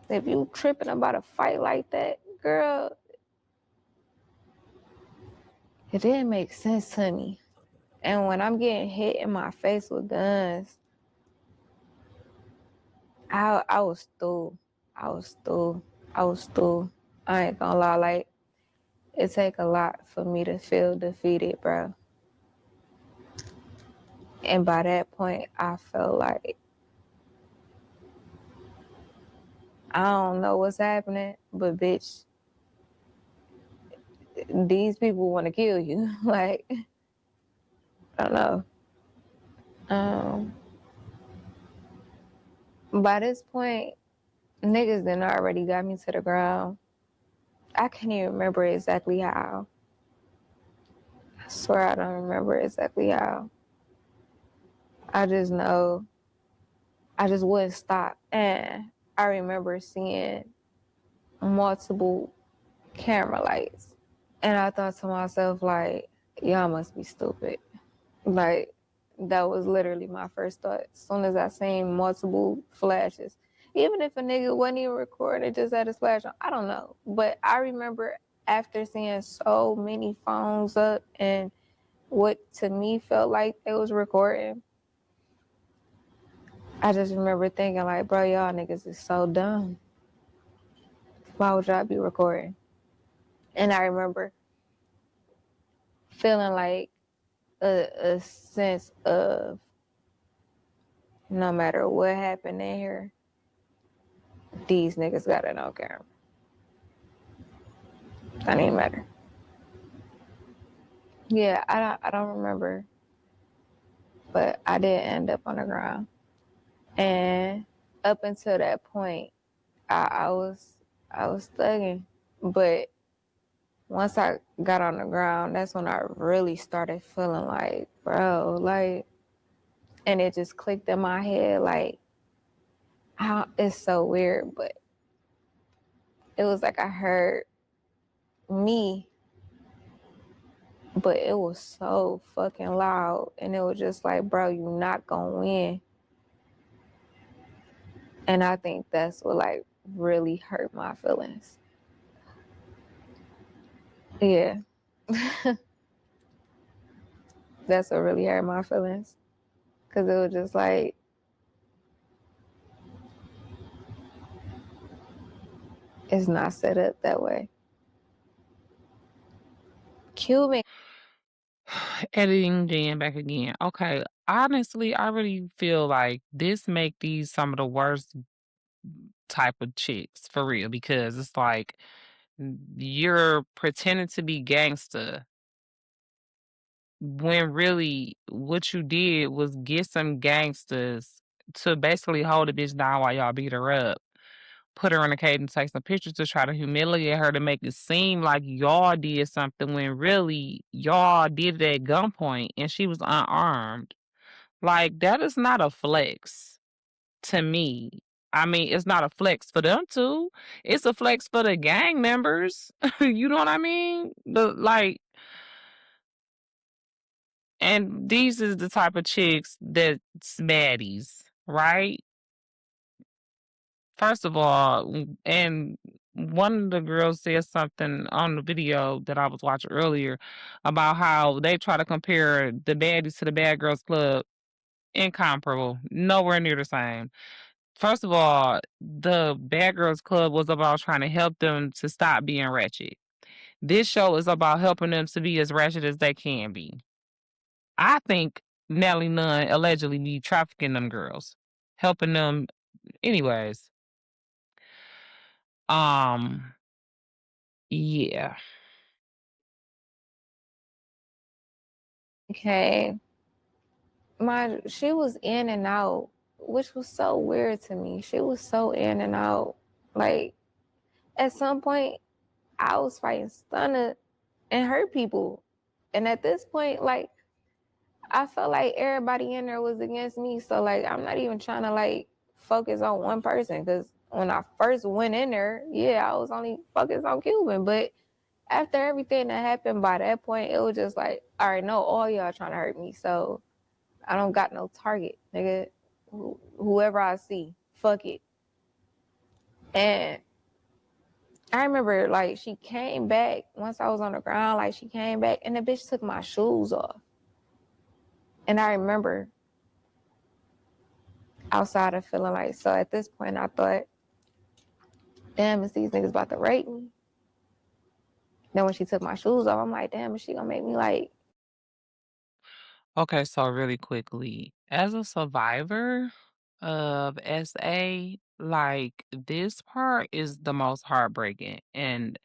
if you tripping about a fight like that, girl, it didn't make sense to me. And when I'm getting hit in my face with guns, I was through. I was through. I was through. I ain't gonna lie, like, it take a lot for me to feel defeated, bro. And by that point, I felt like I don't know what's happening, but bitch, these people want to kill you. Like, I don't know. Um, by this point, niggas then already got me to the ground. I can't even remember exactly how. I swear I don't remember exactly how. I just know I just wouldn't stop. And I remember seeing multiple camera lights. And I thought to myself, like, y'all must be stupid. Like, that was literally my first thought. As soon as I seen multiple flashes, even if a nigga wasn't even recording, it just had a flash on, I don't know. But I remember after seeing so many phones up and what to me felt like they was recording, I just remember thinking like, bro, y'all niggas is so dumb. Why would y'all be recording? And I remember feeling like a sense of no matter what happened in here, these niggas got it on camera. That ain't matter. Yeah, I don't remember, but I did end up on the ground. And up until that point, I was thugging. But once I got on the ground, that's when I really started feeling like, bro, like, and it just clicked in my head, like, how it's so weird, but it was like I heard me, but it was so fucking loud, and it was just like, bro, you not gonna win. And I think that's what like really hurt my feelings. Yeah. That's what really hurt my feelings. Cause it was just like, it's not set up that way. Cuban. Editing Jan back again. Okay. Honestly, I really feel like this make these some of the worst type of chicks for real because it's like you're pretending to be gangster when really what you did was get some gangsters to basically hold a bitch down while y'all beat her up, put her in a cage and take some pictures to try to humiliate her to make it seem like y'all did something when really y'all did it at gunpoint and she was unarmed. Like that is not a flex to me. I mean, it's not a flex for them too. It's a flex for the gang members. You know what I mean? And these is the type of chicks that's baddies, right? First of all, and one of the girls said something on the video that I was watching earlier about how they try to compare the baddies to the Bad Girls Club. Incomparable, nowhere near the same. First of all, the Bad Girls Club was about trying to help them to stop being ratchet. This show is about helping them to be as ratchet as they can be. I think Nelly Nunn allegedly be trafficking them girls, helping them anyways. Um, yeah. Okay. She was in and out, which was so weird to me. She was so in and out. Like at some point I was fighting Stunner and her people. And at this point, like I felt like everybody in there was against me. So like I'm not even trying to like focus on one person, because when I first went in there, yeah, I was only focused on Cuban. But after everything that happened by that point, it was just like, all right, no, all y'all trying to hurt me. So I don't got no target, nigga. Whoever I see, fuck it. And I remember like she came back once I was on the ground, like she came back and the bitch took my shoes off. And I remember outside of feeling like, so at this point I thought, damn, is these niggas about to rape me? Then when she took my shoes off, I'm like, damn, is she gonna make me like, Okay, so really quickly, as a survivor of SA, like this part is the most heartbreaking and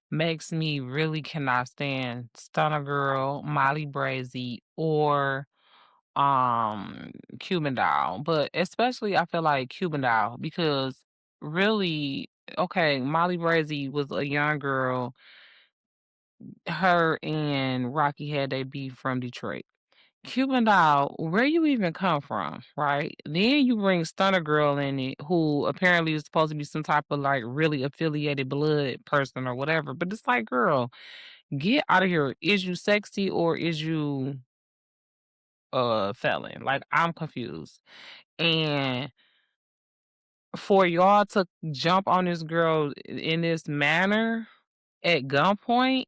makes me really cannot stand Stunnagirl, Molly Brazy, or Cuban Doll. But especially I feel like Cuban Doll because really, okay, Molly Brazy was a young girl. Her and Rocky had their beef from Detroit. Cuban Doll, where you even come from, right? Then you bring Stunner Girl in it, who apparently is supposed to be some type of like really affiliated blood person or whatever. But it's like, girl, get out of here. Is you sexy or is you a felon? Like I'm confused. And for y'all to jump on this girl in this manner at gunpoint,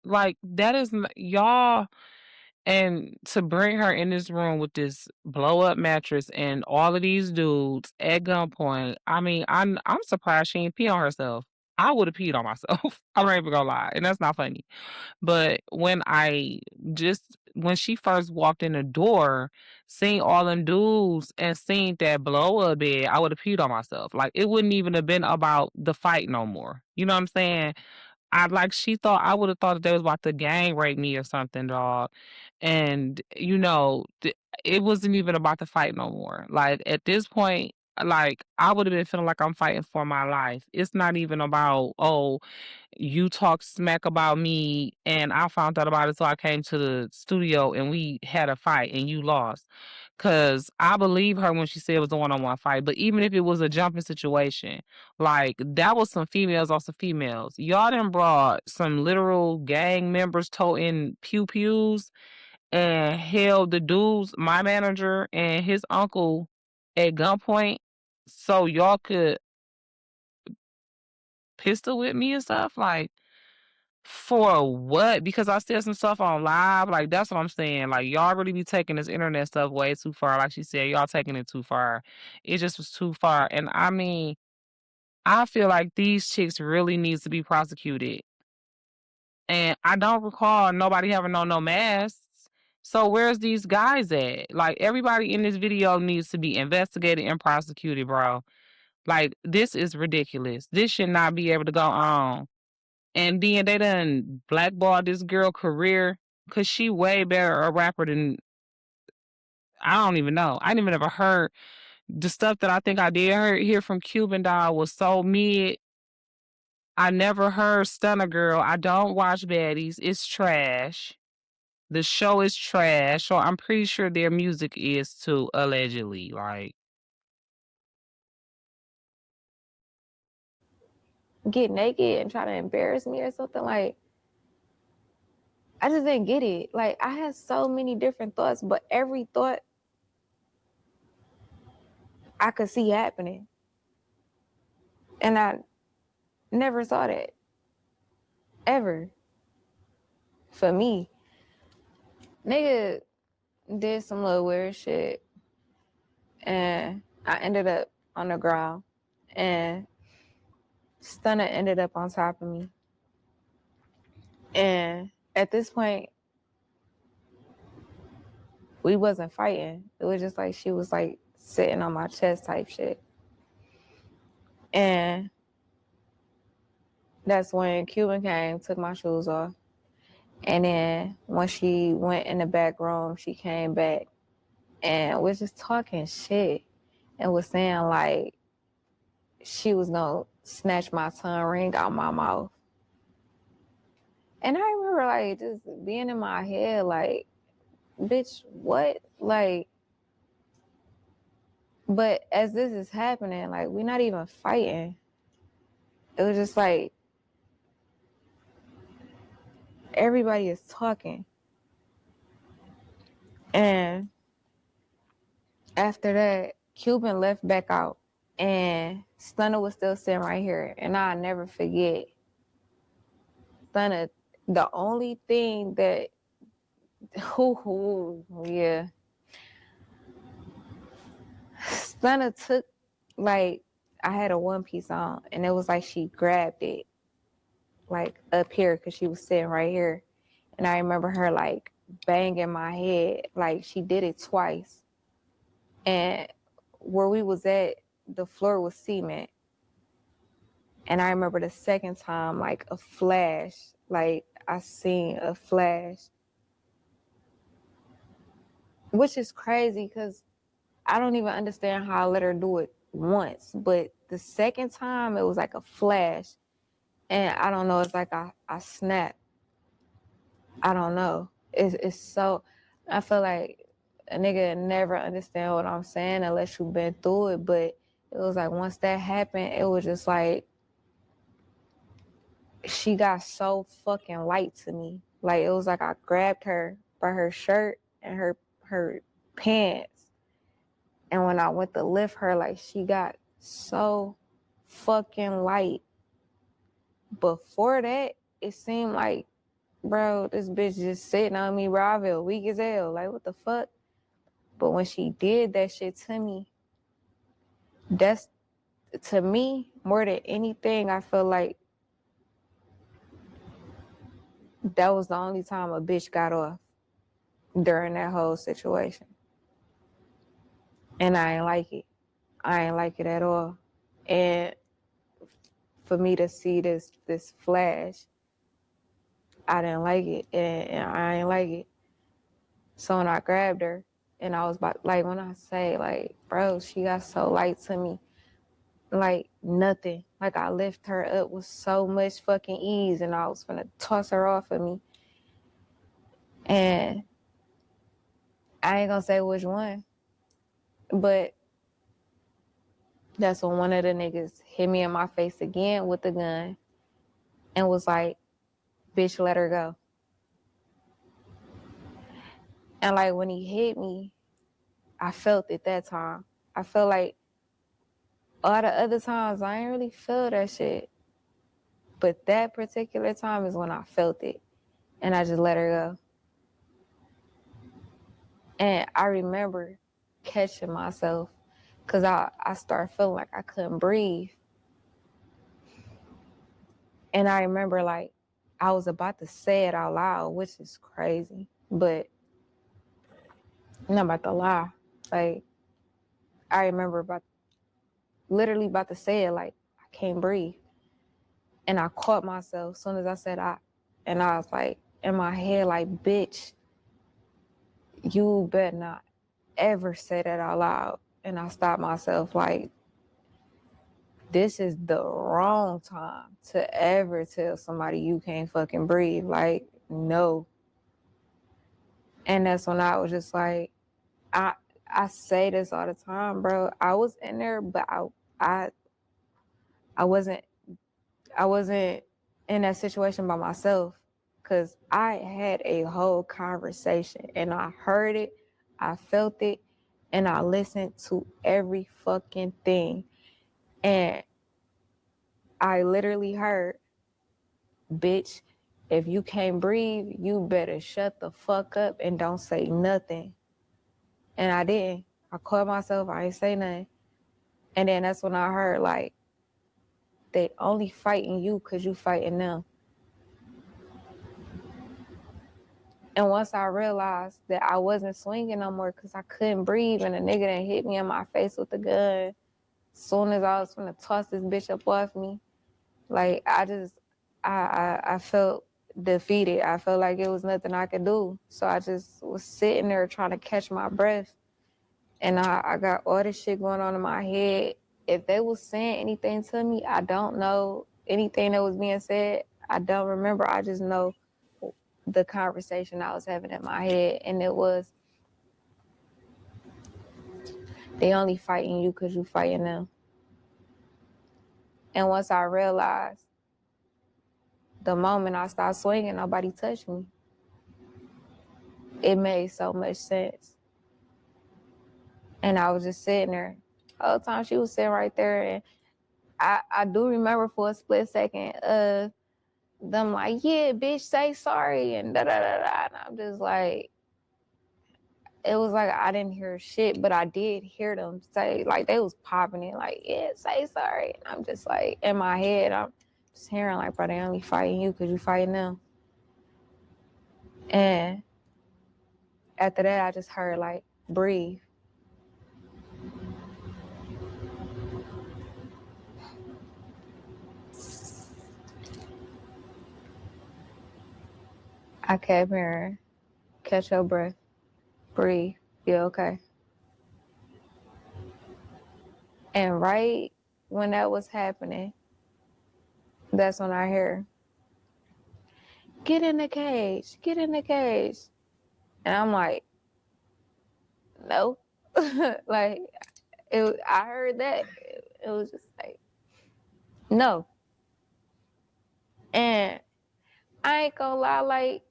like that is y'all. And to bring her in this room with this blow up mattress and all of these dudes at gunpoint, I mean, I'm surprised she ain't pee on herself. I would have peed on myself. I'm not even gonna lie, and that's not funny. But when she first walked in the door, seeing all them dudes and seeing that blow up bed, I would have peed on myself. Like it wouldn't even have been about the fight no more. You know what I'm saying? She thought I would have thought that they was about to gang rape me or something, dog. And it wasn't even about the fight no more. Like at this point, like I would have been feeling like I'm fighting for my life. It's not even about, oh, you talk smack about me and I found out about it, so I came to the studio and we had a fight and you lost. Cause I believe her when she said it was a one-on-one fight. But even if it was a jumping situation, like that was some females on some females. Y'all done brought some literal gang members toting pew pews and held the dudes, my manager and his uncle, at gunpoint so y'all could pistol with me and stuff. Like for what? Because I said some stuff on live. Like that's what I'm saying. Like y'all really be taking this internet stuff way too far. Like she said, y'all taking it too far. It just was too far. And I mean, I feel like these chicks really needs to be prosecuted. And I don't recall nobody having on no masks. So where's these guys at? Like everybody in this video needs to be investigated and prosecuted, bro. Like this is ridiculous. This should not be able to go on. And then they done blackballed this girl career because she way better a rapper than I don't even know. I didn't even ever heard the stuff that I think I did hear from Cuban Doll was so mid. I never heard Stunner Girl. I don't watch baddies. It's trash. The show is trash. So I'm pretty sure their music is too, allegedly. Like, get naked and try to embarrass me or something? Like, I just didn't get it. Like, I had so many different thoughts, but every thought I could see happening. And I never saw that. Ever. For me. Nigga did some little weird shit. And I ended up on the ground. And Stunner ended up on top of me. And at this point, we wasn't fighting. It was just like she was like sitting on my chest type shit. And that's when Cuban came, took my shoes off. And then when she went in the back room, she came back and was just talking shit and was saying like she was gonna snatch my tongue ring out my mouth. And I remember like just being in my head like, bitch, what? Like, but as this is happening, like, we're not even fighting. It was just like everybody is talking. And after that, Cuban left back out, and Stunner was still sitting right here. And I'll never forget, Stunner, the only thing that, yeah, Stunner took, like, I had a one piece on, and it was like she grabbed it, like up here, because she was sitting right here. And I remember her, like, banging my head, like she did it twice. And where we was at, the floor was cement. And I remember the second time, like a flash, like I seen a flash, which is crazy because I don't even understand how I let her do it once. But the second time, it was like a flash. And I don't know, it's like I snapped. I don't know. It's so, I feel like a nigga never understand what I'm saying unless you've been through it. But it was like once that happened, it was just like she got so fucking light to me. Like it was like I grabbed her by her shirt and her pants. And when I went to lift her, like she got so fucking light. Before that, it seemed like, bro, this bitch just sitting on me, bro. I feel weak as hell. Like, what the fuck? But when she did that shit to me, that's, to me, more than anything, I feel like that was the only time a bitch got off during that whole situation. And I ain't like it. I ain't like it at all. And for me to see this flash, I didn't like it. And I ain't like it. So when I grabbed her, and I was about, like, when I say, like, bro, she got so light to me, like, nothing. Like, I lift her up with so much fucking ease, and I was gonna toss her off of me. And I ain't gonna say which one, but that's when one of the niggas hit me in my face again with the gun and was like, bitch, let her go. And, like, when he hit me, I felt it that time. I felt like all the other times I ain't really feel that shit. But that particular time is when I felt it. And I just let her go. And I remember catching myself because I started feeling like I couldn't breathe. And I remember, like, I was about to say it out loud, which is crazy. But I'm not about to lie. Like, I remember literally about to say it, like, I can't breathe. And I caught myself as soon as I said and I was like, in my head, like, bitch, you better not ever say that out loud. And I stopped myself, like, this is the wrong time to ever tell somebody you can't fucking breathe. Like, no. And that's when I was just like, I say this all the time, bro. I was in there, but I wasn't in that situation by myself, because I had a whole conversation and I heard it, I felt it, and I listened to every fucking thing. And I literally heard, bitch, if you can't breathe, you better shut the fuck up and don't say nothing. And I didn't. I caught myself, I ain't say nothing. And then that's when I heard, like, they only fighting you because you fighting them. And once I realized that I wasn't swinging no more because I couldn't breathe, and a nigga done hit me in my face with the gun, as soon as I was gonna toss this bitch up off me, like, I felt defeated. I felt like it was nothing I could do. So I just was sitting there trying to catch my breath. And I got all this shit going on in my head. If they was saying anything to me, I don't know anything that was being said. I don't remember. I just know the conversation I was having in my head, and it was, they only fighting you because you fighting them. And once I realized, the moment I stopped swinging, nobody touched me. It made so much sense. And I was just sitting there. The whole time she was sitting right there, and I do remember for a split second, them like, yeah, bitch, say sorry, and da da da da. And I'm just like, it was like I didn't hear shit, but I did hear them say, like, they was popping it, like, yeah, say sorry. And I'm just like, in my head, I'm just hearing like, bro, they only fighting you because you fighting them. And after that, I just heard like, breathe. I kept hearing, catch your breath, breathe, be okay. And right when that was happening, that's when I hear, get in the cage, get in the cage. And I'm like, no. Like, I heard that. It was just like, no. And I ain't gonna lie, like,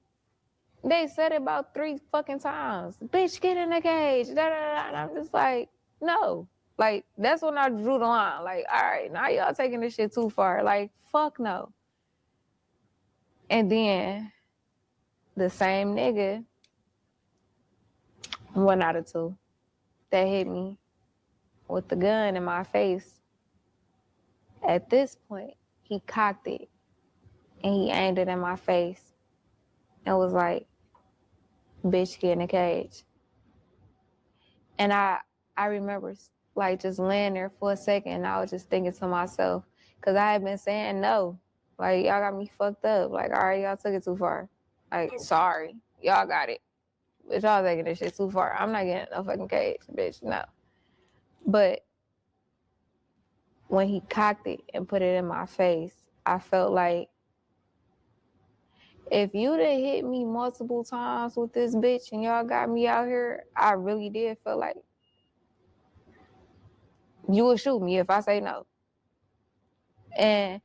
they said it about 3 fucking times. Bitch, get in the cage. Da, da, da. And I'm just like, no. Like, that's when I drew the line. Like, all right, now y'all taking this shit too far. Like, fuck no. And then the same nigga, one out of two, that hit me with the gun in my face, at this point, he cocked it and he aimed it in my face and was like, bitch, get in the cage. And I remember like just laying there for a second, and I was just thinking to myself, because I had been saying no. Like, y'all got me fucked up. Like, all right, y'all took it too far. Like, sorry, y'all got it. But y'all taking this shit too far. I'm not getting no fucking cage, bitch, no. But when he cocked it and put it in my face, I felt like, if you'd have hit me multiple times with this bitch and y'all got me out here, I really did feel like you would shoot me if I say no. And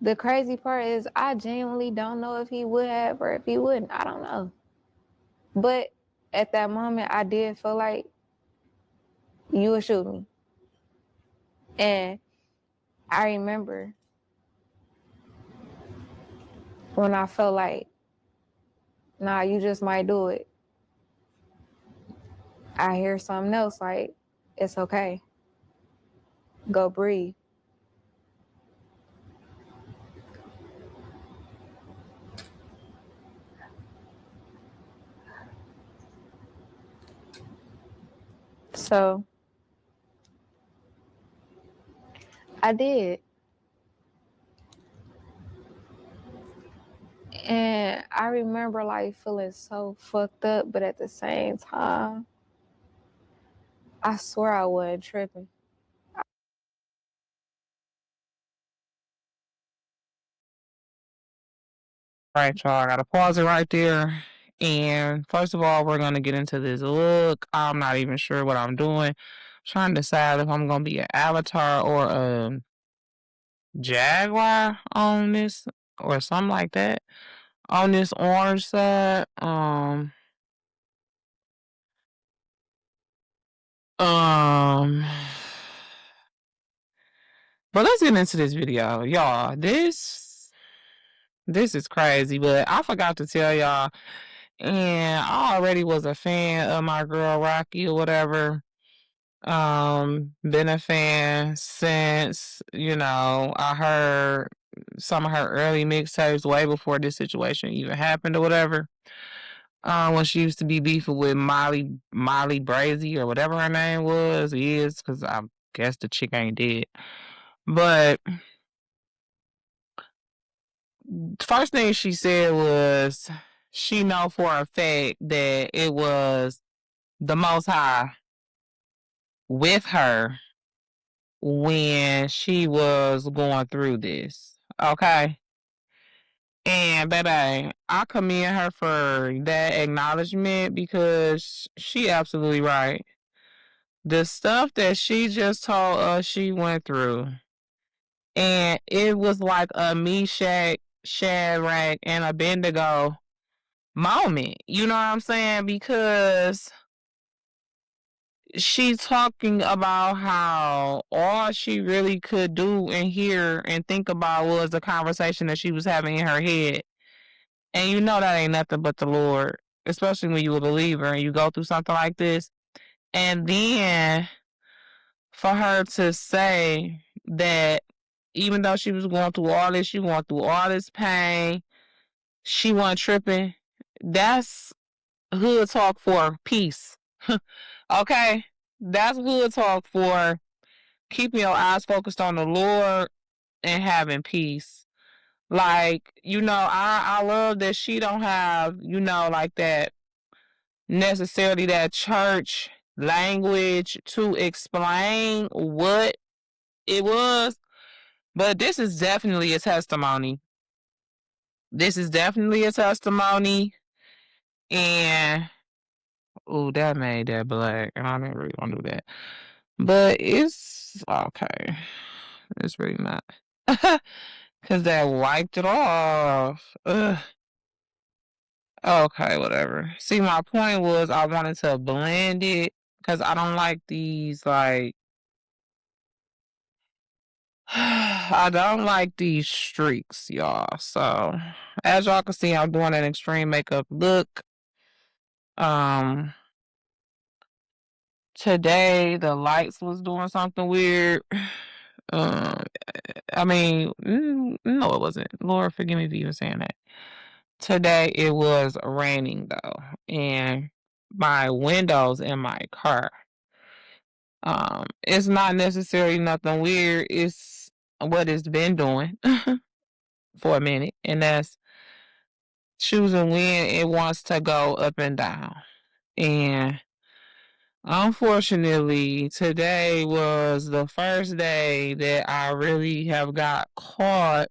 the crazy part is, I genuinely don't know if he would have or if he wouldn't. I don't know. But at that moment, I did feel like you would shoot me. And I remember when I felt like, nah, you just might do it, I hear something else like, it's okay. Go breathe. So I did. And I remember like feeling so fucked up, but at the same time, I swear I wasn't tripping. All right, y'all. I gotta pause it right there. And first of all, we're gonna get into this look. I'm not even sure what I'm doing. Trying to decide if I'm gonna be an avatar or a jaguar on this or something like that. On this orange side. Um but let's get into this video. Y'all, this is crazy, but I forgot to tell y'all, and I already was a fan of my girl Rocky or whatever. Been a fan since, I heard some of her early mixtapes way before this situation even happened or whatever. When she used to be beefing with Molly Brazy or whatever her name is, because I guess the chick ain't dead. But first thing she said was she know for a fact that it was the Most High with her when she was going through this. Okay. And baby, I commend her for that acknowledgement because she absolutely right. The stuff that she just told us she went through, and it was like a Meshach, Shadrach, and Abednego moment. You know what I'm saying? Because she's talking about how all she really could do and hear and think about was the conversation that she was having in her head. And you know that ain't nothing but the Lord, especially when you a believer and you go through something like this. And then for her to say that even though she was going through all this, she went through all this pain, she wasn't tripping. That's hood talk for peace. Okay? That's hood talk for keeping your eyes focused on the Lord and having peace. Like, I love that she don't have, like that necessarily that church language to explain what it was. But this is definitely a testimony. This is definitely a testimony. And oh, that made that black. And I didn't really want to do that. But it's okay. It's really not. Because that wiped it off. Ugh. Okay, whatever. See, my point was I wanted to blend it because I don't like these, like, I don't like these streaks, y'all. So, as y'all can see, I'm doing an extreme makeup look. Um, Today the lights was doing something weird. Um, I mean, no, it wasn't. Lord, forgive me for even saying that. Today it was raining though, and my windows in my car. It's not necessarily nothing weird. It's what it's been doing for a minute, and that's choosing when it wants to go up and down. And unfortunately, today was the first day that I really have got caught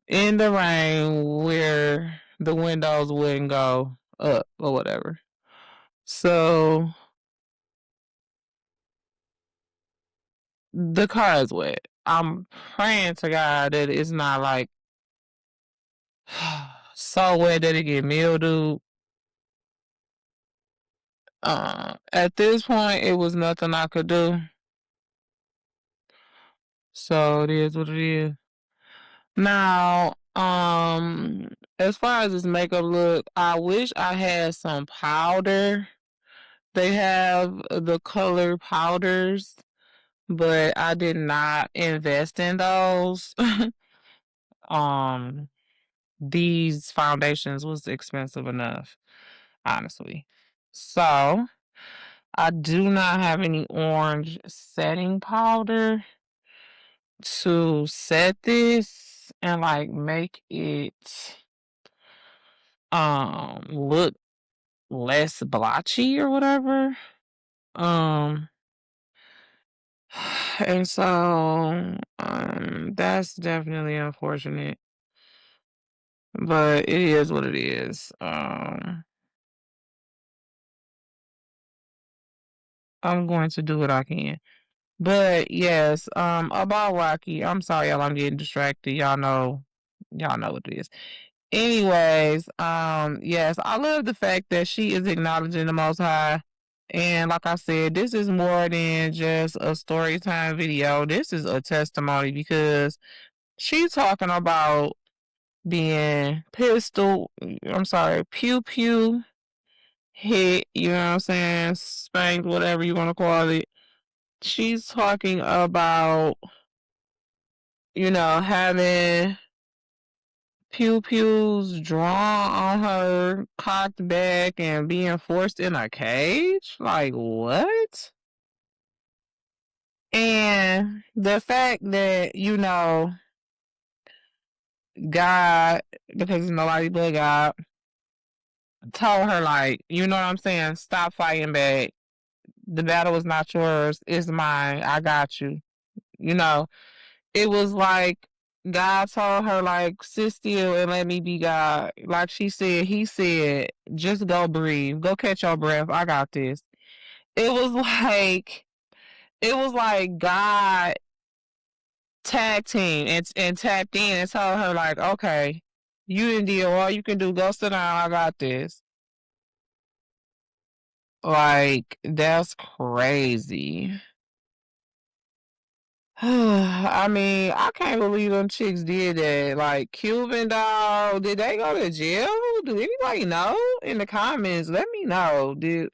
in the rain where the windows wouldn't go up or whatever. So the car is wet. I'm praying to God that it's not like so wet that it get mildew. At this point, it was nothing I could do. So it is what it is. Now, as far as this makeup look, I wish I had some powder. They have the color powders, but I did not invest in those. um, these foundations was expensive enough, honestly. So I do not have any orange setting powder to set this and like make it look less blotchy or whatever. Um and so that's definitely unfortunate. But it is what it is. I'm going to do what I can. But yes, about Rocky, I'm sorry y'all, I'm getting distracted. Y'all know what it is. Anyways, yes, I love the fact that she is acknowledging the Most High. And like I said, this is more than just a story time video. This is a testimony because she's talking about being pew pew, hit, you know what I'm saying, spanked, whatever you want to call it. She's talking about, having pew pews drawn on her, cocked back, and being forced in a cage. Like, what? And the fact that, God, because it's nobody but God, told her, like, you know what I'm saying? Stop fighting back. The battle is not yours, it's mine. I got you. You know, it was like God told her, like, sit still and let me be God. Like she said, he said, just go breathe. Go catch your breath. I got this. It was like God tag team and tapped in and told her, like, okay, you didn't deal. All you can do, go sit down. I got this. Like, that's crazy. I mean, I can't believe them chicks did that. Like, Cuban dog, did they go to jail? Do anybody know? In the comments, let me know. Did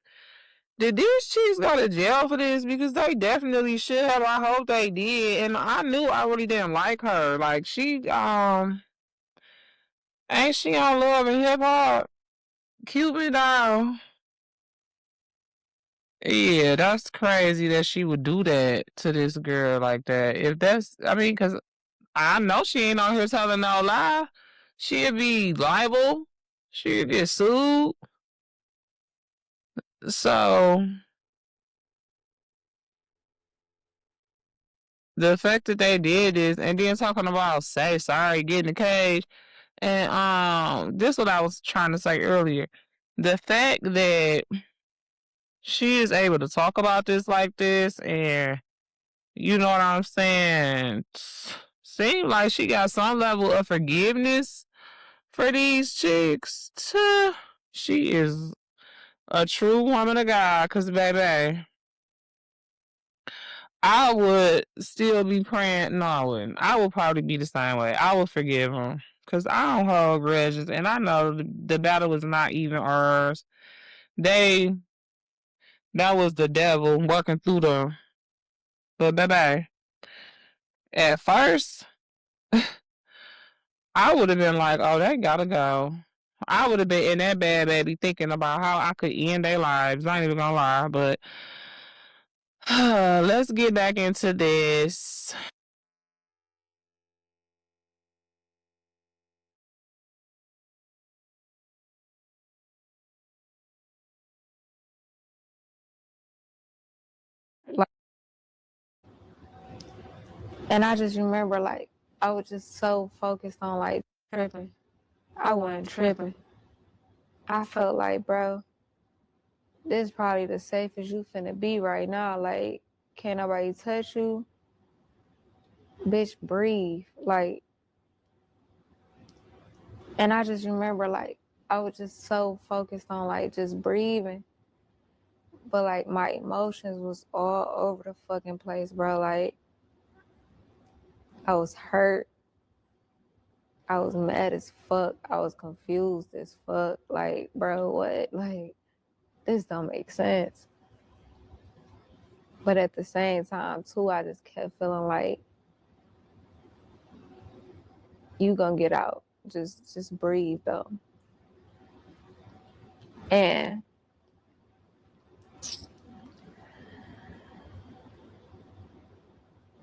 these chicks go to jail for this? Because they definitely should have. I hope they did. And I knew I really didn't like her. Like, she ain't she on Love and Hip Hop? Cuban dog. Yeah, that's crazy that she would do that to this girl like that. If that's, I mean, because I know she ain't on here telling no lie. She'd be liable. She'd get sued. So the fact that they did this and then talking about say sorry, get in the cage, and this is what I was trying to say earlier. The fact that she is able to talk about this like this, and you know what I'm saying, seem like she got some level of forgiveness for these chicks. She is a true woman of God, cause baby, I would still be praying. No, I wouldn't. I would probably be the same way. I would forgive him, cause I don't hold grudges, and I know the battle was not even ours. They that was the devil working through them. But baby, at first, I would have been like, "Oh, they gotta go." I would have been in that bad baby thinking about how I could end their lives. I ain't even gonna lie, but let's get back into this. Like, and I just remember like I was just so focused on like tripping. I wasn't tripping. I felt like, bro, this is probably the safest you finna be right now. Like, can't nobody touch you. Bitch, breathe. Like, and I just remember like I was just so focused on like just breathing. But like my emotions was all over the fucking place, bro. Like I was hurt. I was mad as fuck. I was confused as fuck. Like, bro, what? Like, this don't make sense. But at the same time, too, I just kept feeling like you gonna get out. Just breathe though. And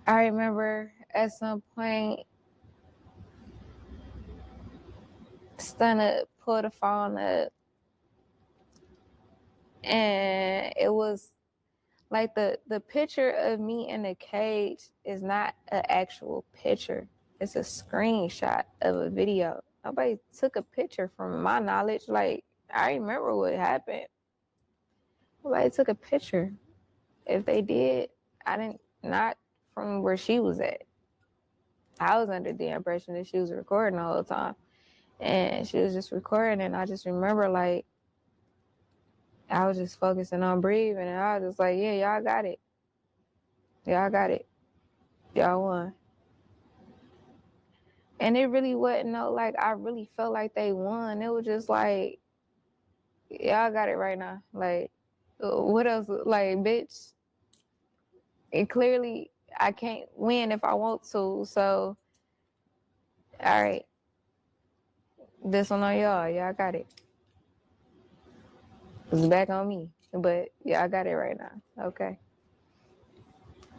I remember at some point Stunner pulled the phone up and it was like the picture of me in the cage is not an actual picture. It's a screenshot of a video. Nobody took a picture from my knowledge. Like I remember what happened. Nobody took a picture. If they did, I didn't not from where she was at. I was under the impression that she was recording the whole time. And she was just recording and I just remember like I was just focusing on breathing and I was just like, yeah, y'all got it. Y'all got it. Y'all won. And it really wasn't no like I really felt like they won. It was just like y'all got it right now. Like what else? Like bitch, and clearly I can't win if I want to. So all right, this one on y'all. Y'all got it. It's back on me, but y'all got it right now. Okay.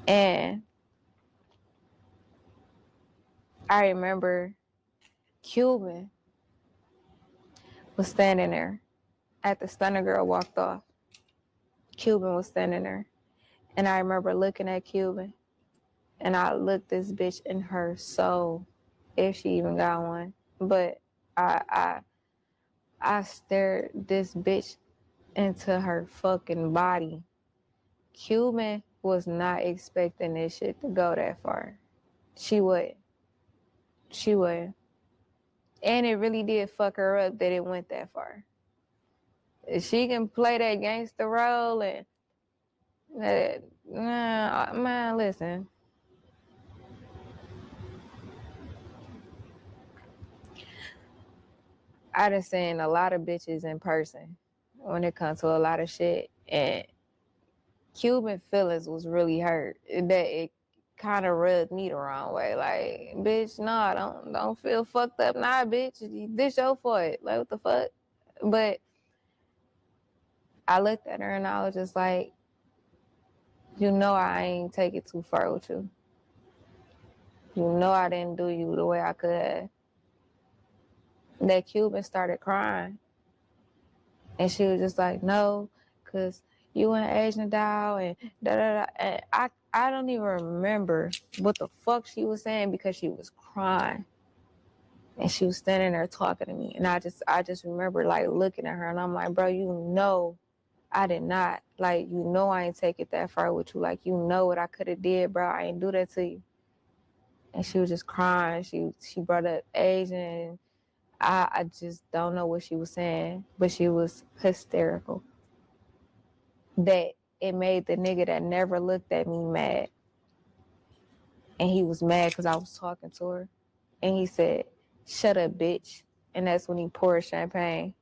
And I remember Cuban was standing there after Stunnagirl walked off. Cuban was standing there. And I remember looking at Cuban and I looked this bitch in her soul. if she even got one. But I stared this bitch into her fucking body. Cuban was not expecting this shit to go that far. She would. She would. And it really did fuck her up that it went that far. If she can play that gangster role and man, listen. I done seen a lot of bitches in person when it comes to a lot of shit, and Cuban feelings was really hurt. That it kind of rubbed me the wrong way. Like, bitch, nah, don't feel fucked up, nah, bitch. This your fault. Like, what the fuck? But I looked at her and I was just like, you know, I ain't take it too far with you. You know, I didn't do you the way I could. That Cuban started crying. And she was just like, no, because you and Asian doll and da-da-da. And I don't even remember what the fuck she was saying because she was crying. And she was standing there talking to me. And I just remember like looking at her and I'm like, bro, you know I did not. Like, you know I ain't take it that far with you. Like, you know what I could have did, bro. I ain't do that to you. And she was just crying. She brought up Asian. I just don't know what she was saying, but she was hysterical. That it made the nigga that never looked at me mad. And he was mad because I was talking to her. And he said, shut up, bitch. And that's when he poured champagne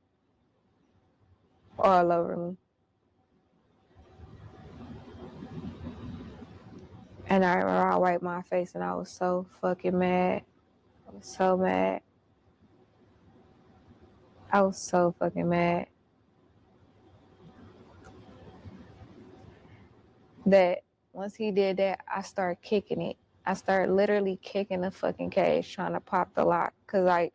all over me. And I remember I wiped my face and I was so fucking mad. I was so mad. I was so fucking mad. That once he did that, I started kicking it. I started literally kicking the fucking cage trying to pop the lock. Cause like,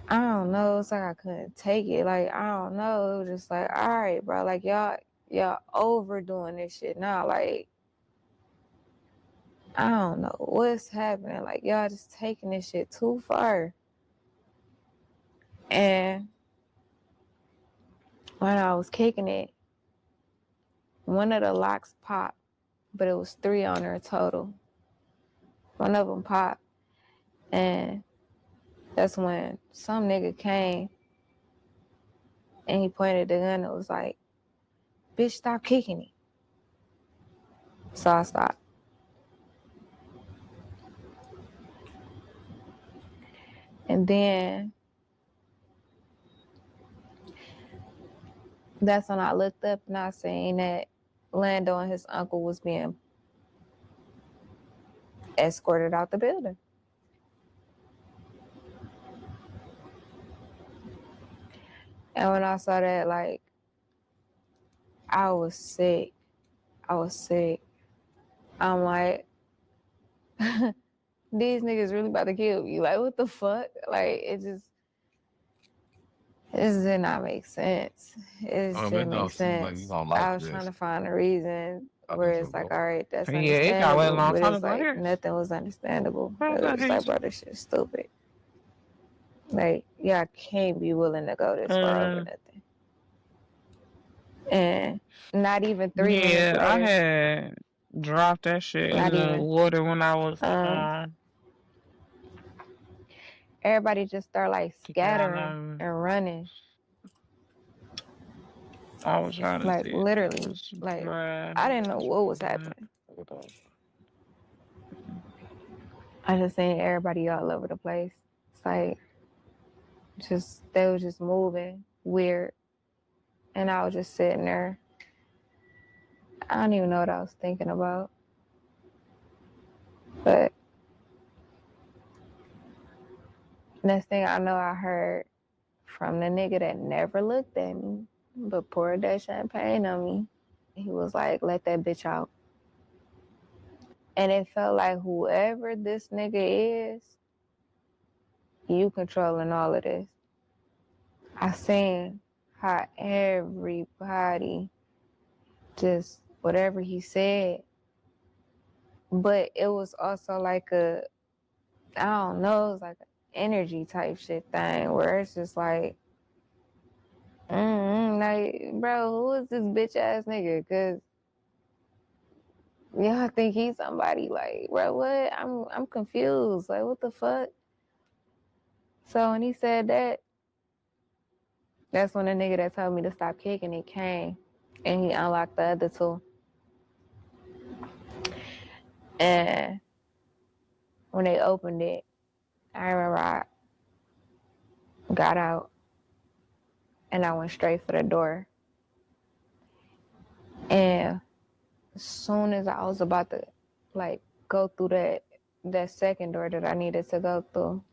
I don't know. It's like I couldn't take it. Like, I don't know. It was just like, all right, bro. Like, y'all overdoing this shit now. Like, I don't know what's happening. Like, y'all just taking this shit too far. And when I was kicking it, one of the locks popped, but it was 3 on there total. One of them popped. And that's when some nigga came and he pointed the gun and was like, bitch, stop kicking it. So I stopped. And then that's when I looked up and I seen that Lando and his uncle was being escorted out the building. And when I saw that, like, I was sick. I was sick. I'm like, these niggas really about to kill me. Like, what the fuck? Like, it just did not make sense. It just didn't make sense. I was trying to find a reason where it's like, all right, that's Yeah, it got a understandable. long But time it's ago like, here. nothing was understandable. Oh, It was like, he's bro, this shit's stupid. Like, yeah, I can't be willing to go this far over nothing. And not even 3 minutes yeah, I later, had dropped that shit in not the even, water when I was everybody just start like kicking around scattering and running. I was trying to Like, see if it literally. was Like, dry. I didn't know what was happening. I just seen everybody all over the place. It's like, they was just moving weird. And I was just sitting there. I don't even know what I was thinking about. But next thing I know, I heard from the nigga that never looked at me, but poured that champagne on me. He was like, let that bitch out. And it felt like whoever this nigga is, you controlling all of this. I seen how everybody just, whatever he said, But it was also like I don't know, it was like an energy type shit thing where it's just like, like, bro, who is this bitch ass nigga? Cause y'all think he's somebody. Like, bro, what? I'm confused. Like, what the fuck? So when he said that, that's when the nigga that told me to stop kicking it came, and he unlocked the other two. And when they opened it, I remember I got out and I went straight for the door. And as soon as I was about to like go through that second door that I needed to go through,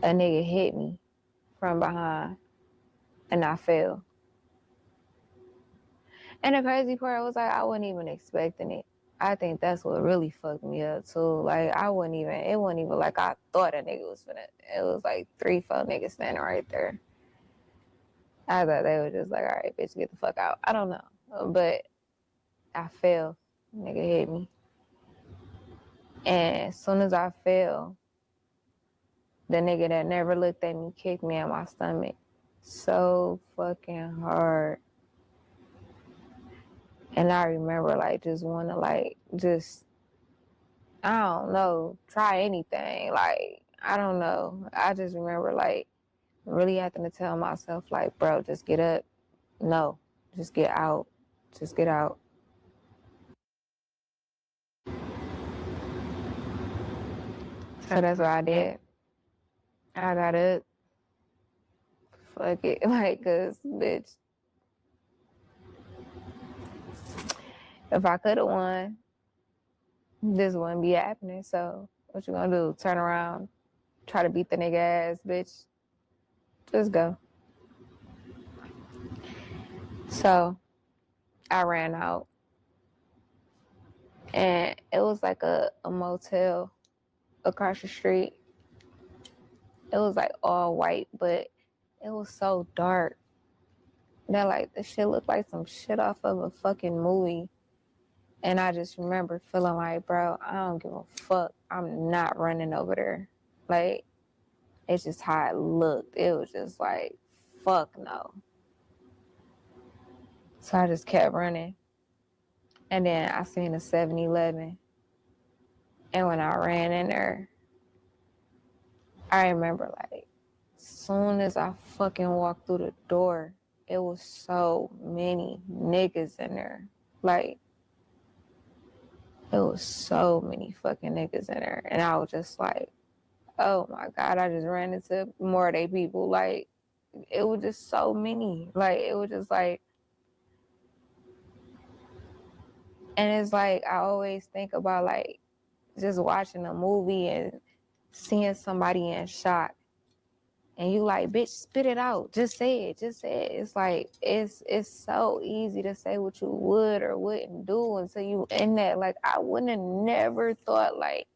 a nigga hit me from behind and I fell. And the crazy part was like I wasn't even expecting it. I think that's what really fucked me up too. Like it wasn't even like I thought a nigga was finna. It was like 3-4 niggas standing right there. I thought they were just like, all right, bitch, get the fuck out. I don't know. But I fell. Nigga hit me. And as soon as I fell, the nigga that never looked at me kicked me in my stomach so fucking hard. And I remember like just wanna like just I don't know, try anything. Like, I don't know. I just remember like really having to tell myself like, bro, just get up. No, just get out. Just get out. So that's what I did. I got up. Fuck it. Like, cause bitch, if I could have won, this wouldn't be happening. So what you gonna do? Turn around, try to beat the nigga ass, bitch. Just go. So I ran out. And it was like a motel across the street. It was like all white, but it was so dark that like the shit looked like some shit off of a fucking movie. And I just remember feeling like, bro, I don't give a fuck. I'm not running over there. Like, it's just how it looked. It was just like, fuck no. So I just kept running. And then I seen a 7-Eleven. And when I ran in there, I remember like, as soon as I fucking walked through the door, it was so many niggas in there. Like, it was so many fucking niggas in there. And I was just like, oh my God, I just ran into more of they people. Like, it was just so many. Like, it was just like, and it's like, I always think about like just watching a movie and seeing somebody in shock. And you like, bitch, spit it out. Just say it. Just say it. It's like, it's so easy to say what you would or wouldn't do until you in that. Like, I wouldn't have never thought, like,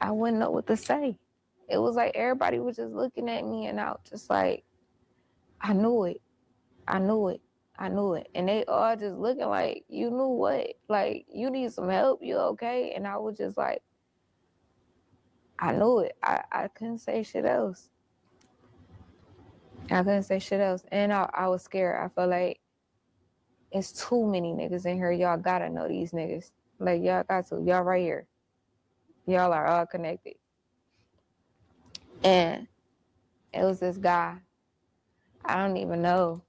I wouldn't know what to say. It was like everybody was just looking at me and out just like, I knew it. I knew it. I knew it. And they all just looking like, you knew what? Like, you need some help? You okay? And I was just like, I knew it. I couldn't say shit else. I couldn't say shit else. And I was scared. I felt like it's too many niggas in here. Y'all gotta know these niggas. Like, y'all got to. Y'all right here. Y'all are all connected. And it was this guy. I don't even know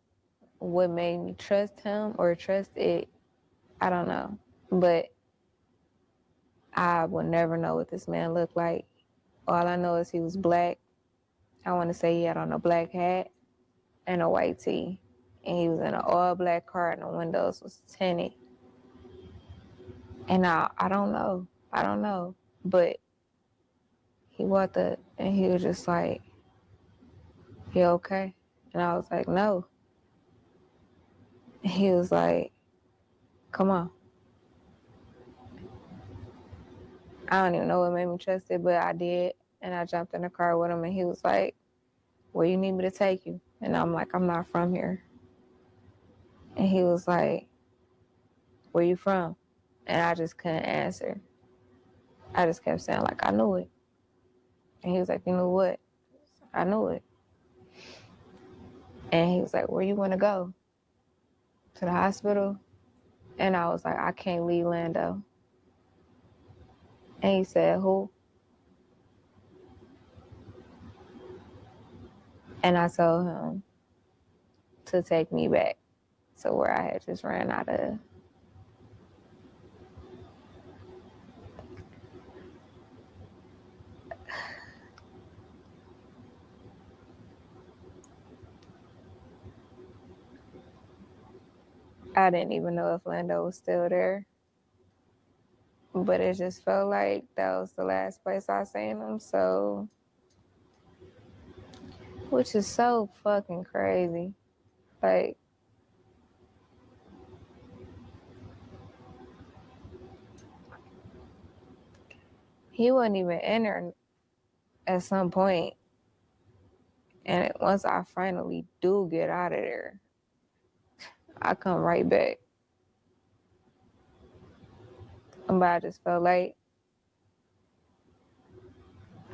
what made me trust him or trust it. I don't know. But I will never know what this man looked like. All I know is he was black. I want to say he had on a black hat and a white tee. And he was in an all-black car and the windows was tinted. And I don't know. I don't know. But he walked up and he was just like, you okay? And I was like, no. And he was like, come on. I don't even know what made me trust it, but I did. And I jumped in the car with him and he was like, where you need me to take you? And I'm like, I'm not from here. And he was like, where you from? And I just couldn't answer. I just kept saying, like, I knew it. And he was like, you knew what? I knew it. And he was like, where you want to go? To the hospital? And I was like, I can't leave Lando. And he said, who? And I told him to take me back to where I had just ran out of. I didn't even know if Lando was still there. But it just felt like that was the last place I seen him. So, which is so fucking crazy. Like, he wasn't even in there at some point. And once I finally do get out of there, I come right back. But I just felt like,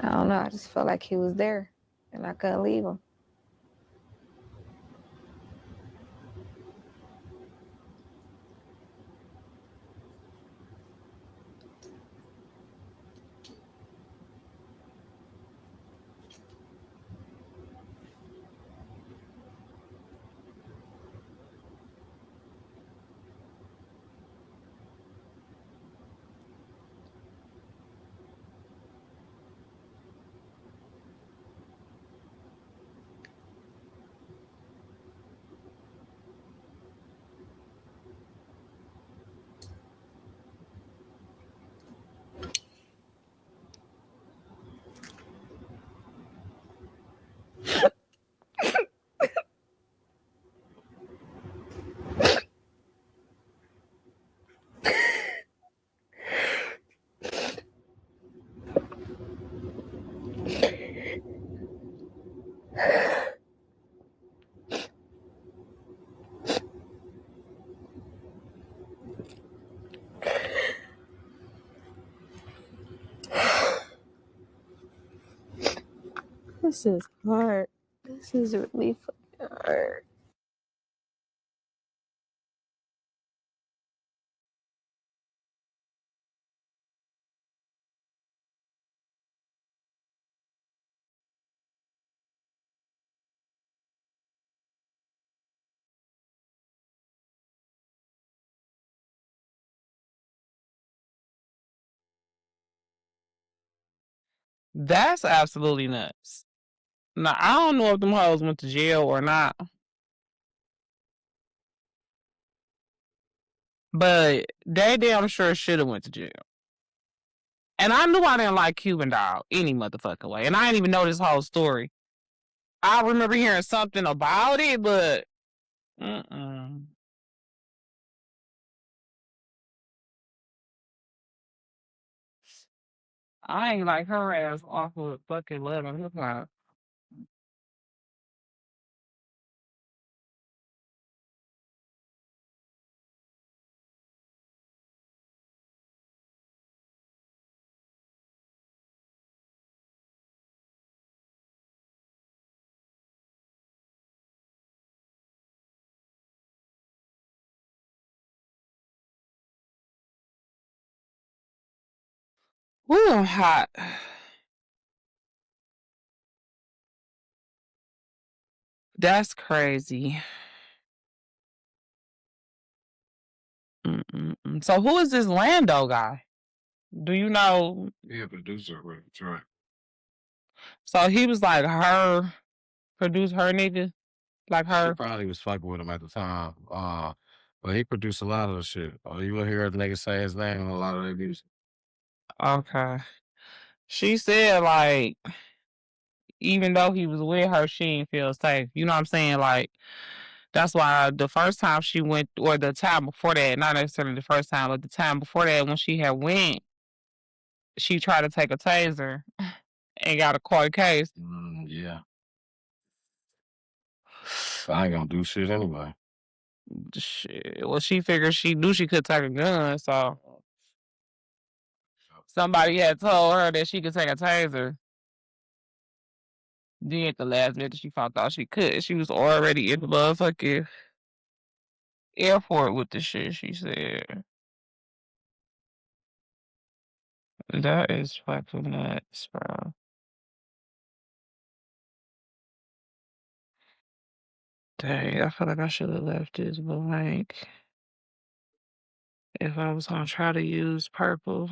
I don't know, I just felt like he was there and I couldn't leave him. This is hard. This is really fucking hard. That's absolutely nuts. Now, I don't know if them hoes went to jail or not, but they damn sure should have went to jail. And I knew I didn't like Cuban Doll any motherfucking way. And I didn't even know this whole story. I remember hearing something about it, but I ain't like her ass off of fucking Love and Hip Hop. Ooh, I'm hot. That's crazy. So who is this Lando guy? Do you know? Yeah, producer with Detroit. So he was like her, produce her nigga, like She her. probably was fucking with him at the time. But he produced a lot of the shit. You will hear niggas say his name in a lot of their music. Okay. She said like, even though he was with her, she didn't feel safe. You know what I'm saying? Like, that's why the first time she went, or the time before that, not necessarily the first time, but the time before that, when she had went, she tried to take a taser and got a court case. Yeah. I ain't gonna do shit anyway. Shit. Well, she figured she knew she could take a gun, so Somebody had told her that she could take a taser. Then at the last minute she found out she could. She was already in the motherfucking airport with the shit, she said. That is fucking nuts, bro. Dang, I feel like I should have left this blank. If I was gonna try to use purple,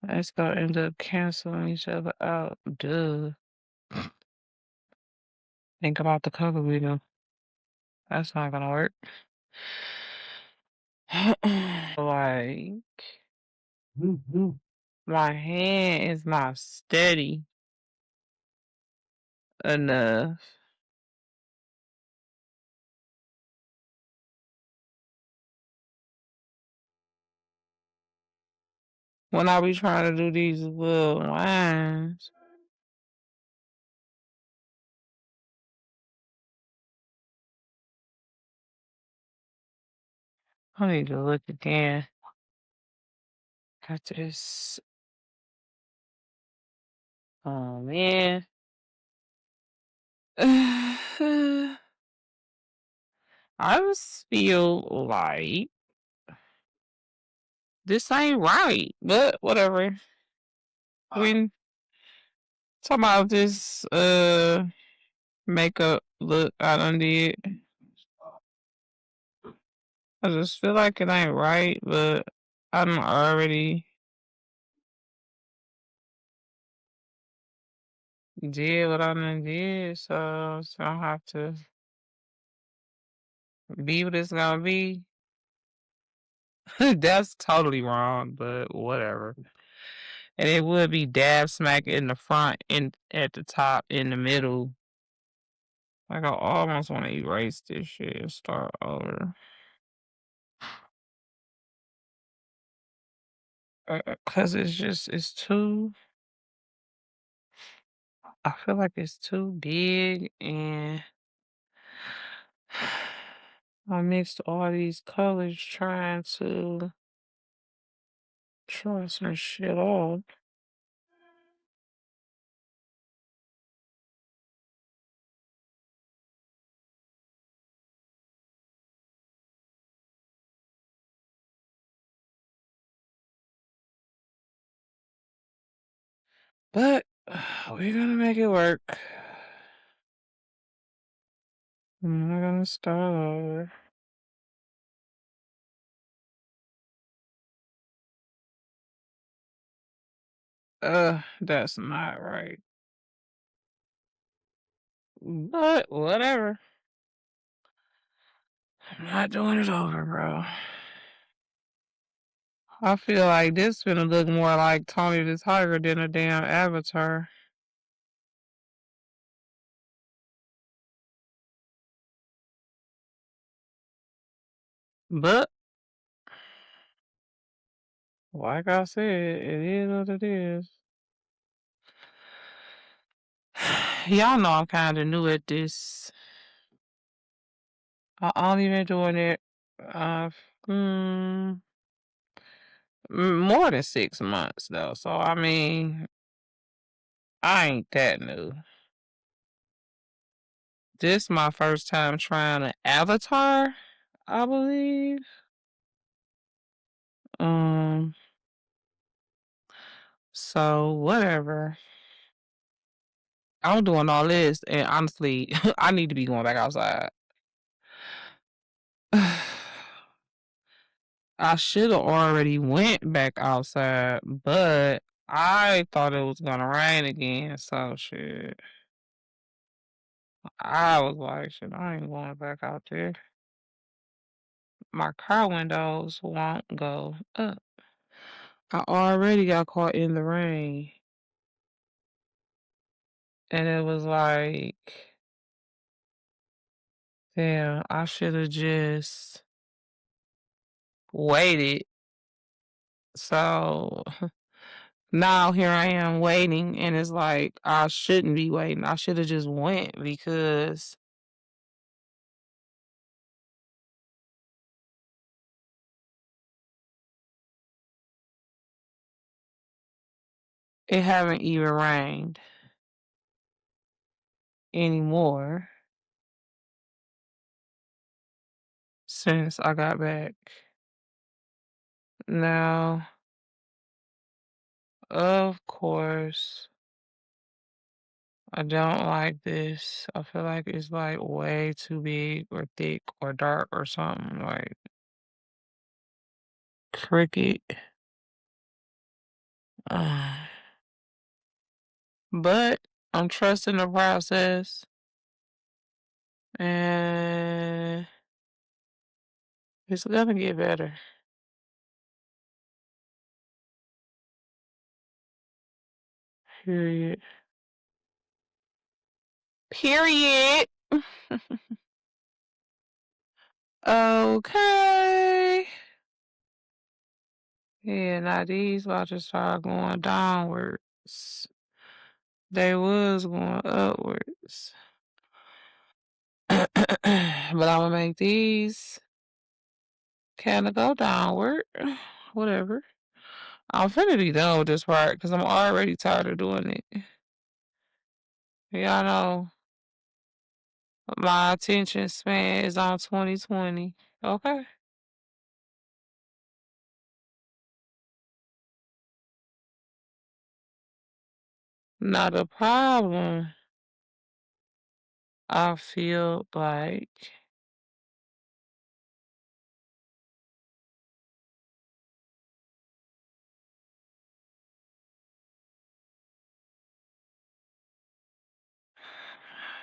it's gonna end up canceling each other out. Duh. Think about the color wheel. That's not gonna work. Like, my hand is not steady enough. When I be trying to do these little lines. I need to look again. Got this. Oh man. I just feel like this ain't right, but whatever. When talking about this makeup look I done did, I just feel like it ain't right, but I done already did what I done did, so I don't have to be what it's gonna be. That's totally wrong, but whatever. And it would be dab smack in the front and at the top in the middle. Like I almost want to erase this shit and start over. Cause it's too. I feel like it's too big, and I mixed all these colors trying to try some shit off. But we're gonna make it work. I'm not gonna start over. That's not right. But whatever. I'm not doing it over, bro. I feel like this gonna look more like Tony the Tiger than a damn Avatar. But like I said, it is what it is. Y'all know I'm kind of new at this. I only been doing it more than 6 months though. So I mean, I ain't that new. This my first time trying an avatar, I believe. So whatever. I'm doing all this, and honestly, I need to be going back outside. I should have already went back outside, but I thought it was gonna rain again. So shit, I was like, shit, I ain't going back out there. My car windows won't go up. I already got caught in the rain, and it was like, damn, I should have just waited. So now here I am waiting, and it's like I shouldn't be waiting. I should have just went because It haven't even rained anymore since I got back. Now, of course, I don't like this. I feel like it's like way too big or thick or dark or something like cricket. But I'm trusting the process and it's gonna get better. Period. Period. Okay. Yeah, now these about to start going downwards. They was going upwards. But I'm gonna make these kind of go downward. Whatever. I'm finna be done with this part because I'm already tired of doing it. Y'all know my attention span is on 2020. Okay. Not a problem. I feel like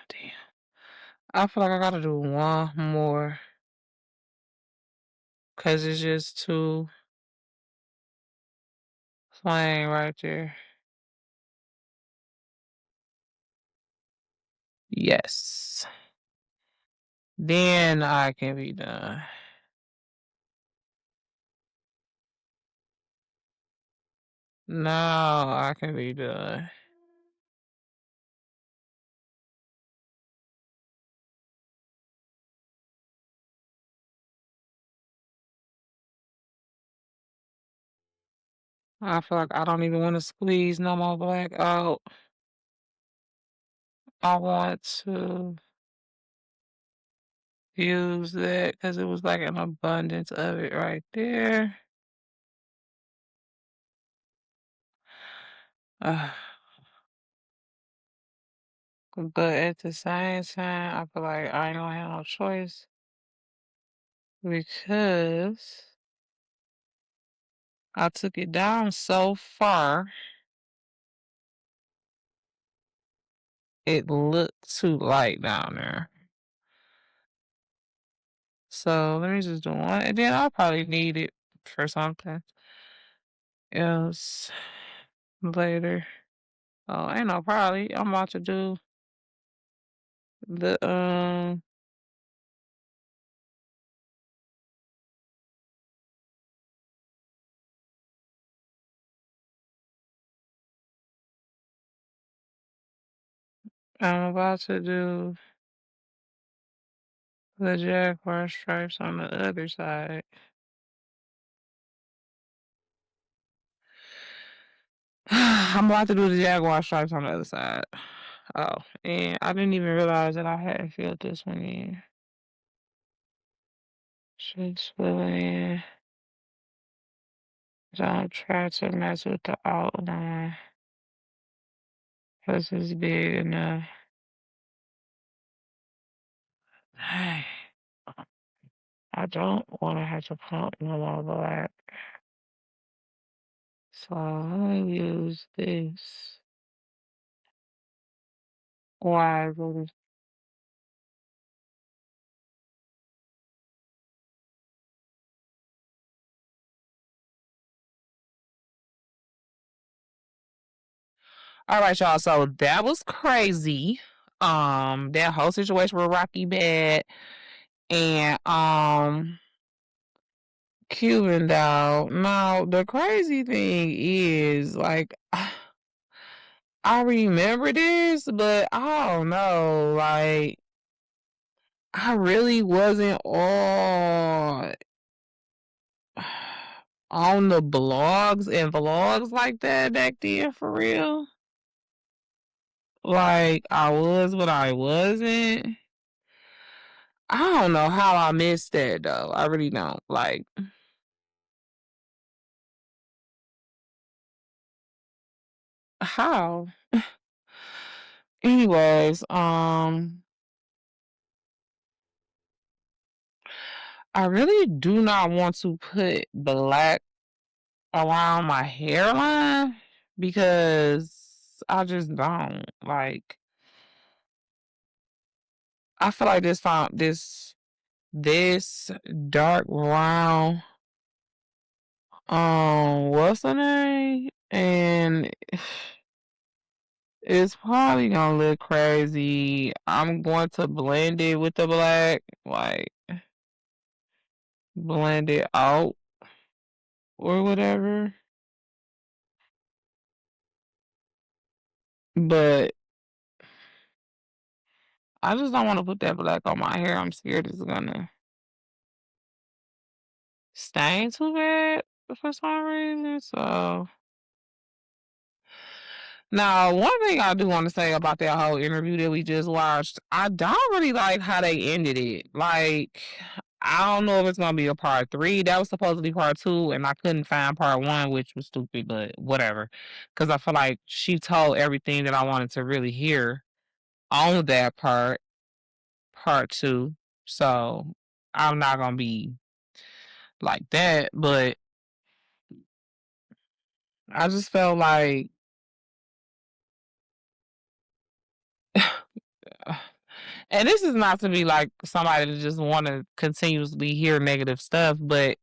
damn. I feel like I gotta do one more because it's just too plain right there. Yes. Then I can be done. Now I can be done. I feel like I don't even want to squeeze no more black out. I want to use that because it was like an abundance of it right there. But at the same time, I feel like I ain't gonna have no choice because I took it down so far, it looked too light down there. So let me just do one, and then I'll probably need it for something else later. Oh, ain't no probably. I'm about to do the I'm about to do the jaguar stripes on the other side. I'm about to do the jaguar stripes on the other side. Oh, and I didn't even realize that I hadn't filled this one in. Just fill it in. Don't try to mess with the outline because it's big enough. Hey, I don't want to have to pump no more black. So I'm going to use this wisely. All right, y'all. So that was crazy. That whole situation with Rocky Bad and Cuban dog. Now the crazy thing is, like, I remember this, but I don't know. Like, I really wasn't on the blogs and vlogs like that back then for real. Like I was, but I wasn't. I don't know how I missed that though. I really don't. Like how? Anyways, I really do not want to put black around my hairline because I just don't. Like I feel like this dark brown what's the name? And it's probably gonna look crazy. I'm going to blend it with the black, like blend it out or whatever. But I just don't want to put that black on my hair. I'm scared it's gonna stain too bad for some reason. So now, one thing I do want to say about that whole interview that we just watched, I don't really like how they ended it. Like, I don't know if it's gonna be a part 3. That was supposed to be part 2, and I couldn't find part 1, which was stupid, but whatever. Because I feel like she told everything that I wanted to really hear on that part 2. So I'm not gonna be like that, but I just felt like and this is not to be like somebody to just want to continuously hear negative stuff, but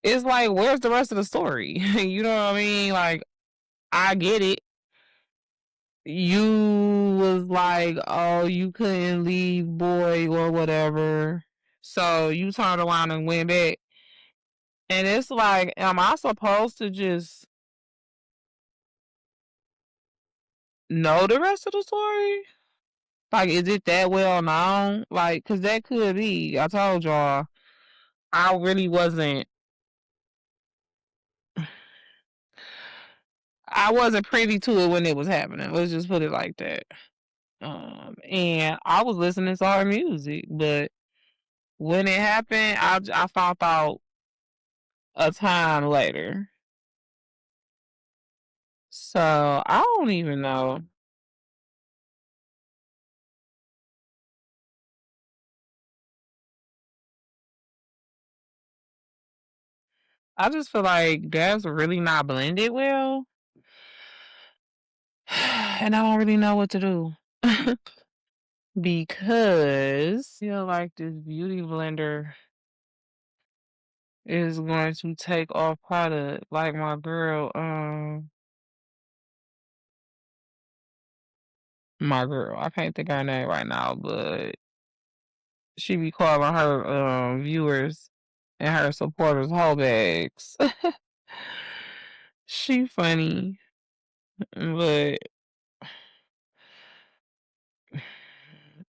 it's like, where's the rest of the story? You know what I mean? Like, I get it. You was like, oh, you couldn't leave boy or whatever. So you turned around and went back. And it's like, am I supposed to just know the rest of the story? Like, is it that well known? Like, cause that could be. I told y'all, I really wasn't. I wasn't privy to it when it was happening. Let's just put it like that. And I was listening to her music, but when it happened, I found out a time later. So I don't even know. I just feel like that's really not blended well. And I don't really know what to do. Because I feel like this beauty blender is going to take off product. Like my girl, I can't think of her name right now, but she be calling her viewers and her supporters whole bags. She funny, but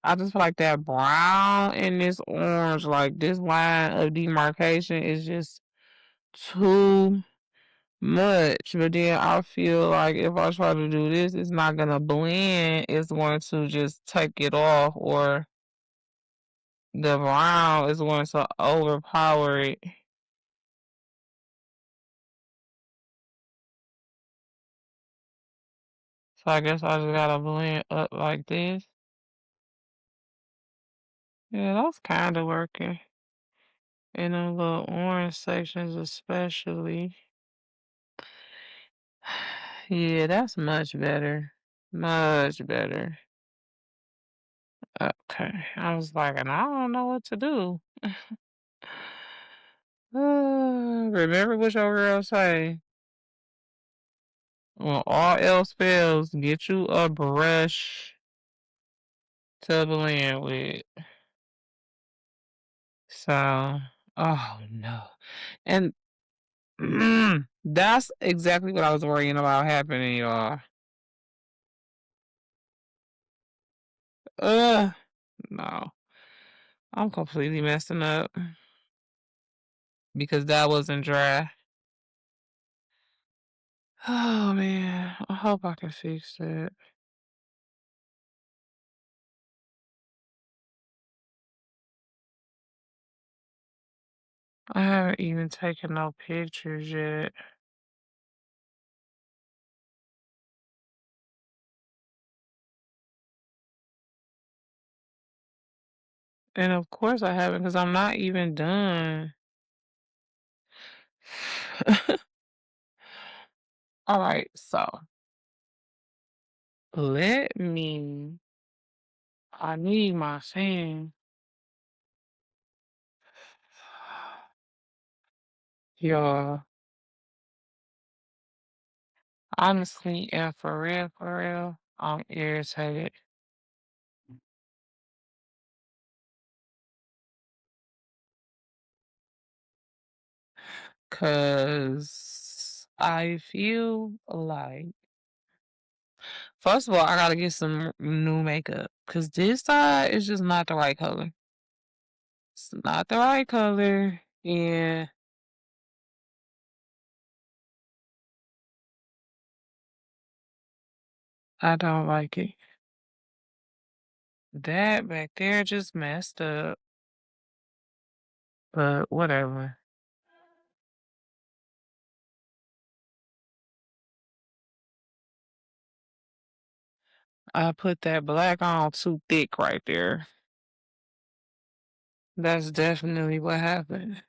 I just feel like that brown and this orange, like this line of demarcation is just too much. But then I feel like if I try to do this, it's not gonna blend. It's going to just take it off, or the brown is going to overpower it. So I guess I just gotta blend up like this. Yeah, that's kind of working. In the little orange sections especially. Yeah, that's much better. Much better. Okay. I was like, and I don't know what to do. Remember what your girl say? When all else fails, get you a brush to blend with. So, oh no. And that's exactly what I was worrying about happening, y'all. Ugh, no. I'm completely messing up because that wasn't dry. Oh man, I hope I can fix that. I haven't even taken no pictures yet. And of course I haven't because I'm not even done. All right, so let me. I need my fan. Y'all, honestly, and for real, I'm irritated. Cause I feel like, first of all, I gotta get some new makeup. Cause this side is just not the right color. It's not the right color. Yeah, I don't like it. That back there just messed up. But whatever. I put that black on too thick right there. That's definitely what happened.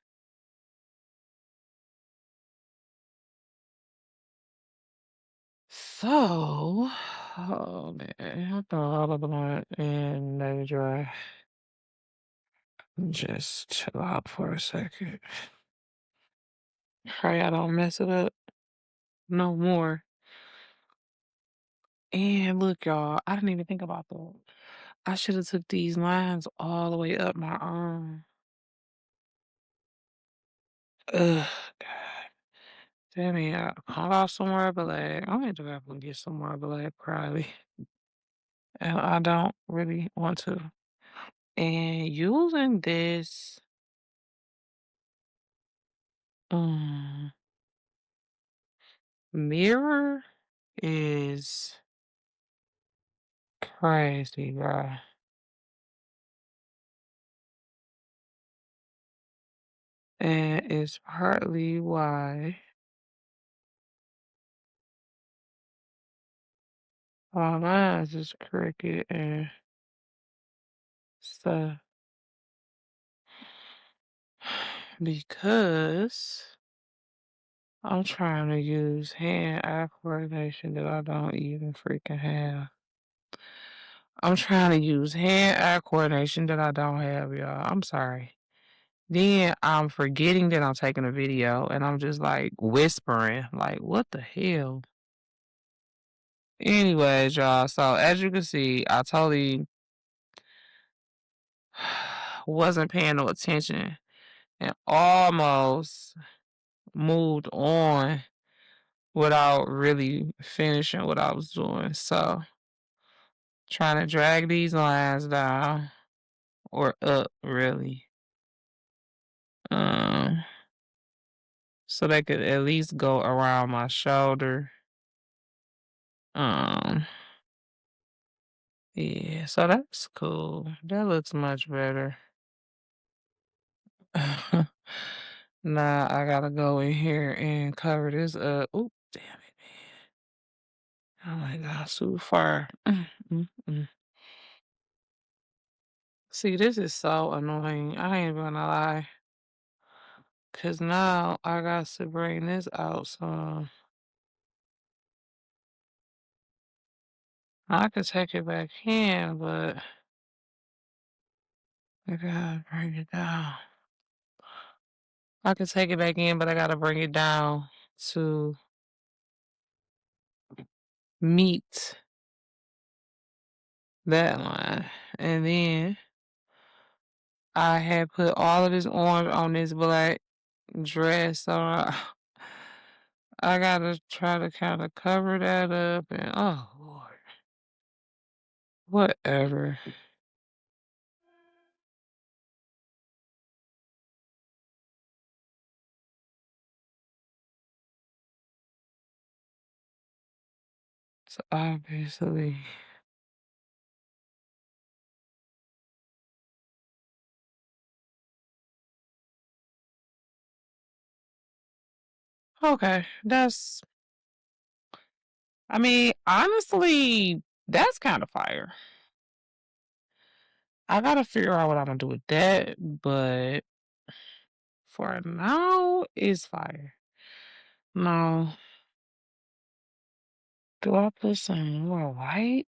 So, oh man, I throw all the blunt and let it dry. Just chill out for a second. Pray I don't mess it up no more. And look, y'all, I didn't even think about that. I should have took these lines all the way up my arm. Ugh, God. Damn it, I cut off somewhere black. I'm gonna have to get somewhere black probably. And I don't really want to. And using this um mirror is crazy, bro. And it's partly why my lines is crooked and stuff. Because I'm trying to use hand-eye coordination that I don't even freaking have. I'm trying to use hand-eye coordination that I don't have, y'all. I'm sorry. Then I'm forgetting that I'm taking a video and I'm just like whispering, like, what the hell? Anyways, y'all, so as you can see, I totally wasn't paying no attention and almost moved on without really finishing what I was doing. So trying to drag these lines down or up really. Um so they could at least go around my shoulder. Um yeah, so that's cool. That looks much better. Now I gotta go in here and cover this up. Oop, damn it, man. Oh my god, so far. Mm. See, this is so annoying. I ain't gonna lie. Cause now I got to bring this out some. I could take it back in, but I gotta bring it down. I could take it back in, but I gotta bring it down to meet that line. And then I had put all of this orange on this black dress, so I gotta try to kind of cover that up and oh Lord, whatever. So obviously. Okay, I mean, honestly, that's kind of fire. I gotta figure out what I'm gonna do with that, but for now, it's fire. No. Do I put some more white?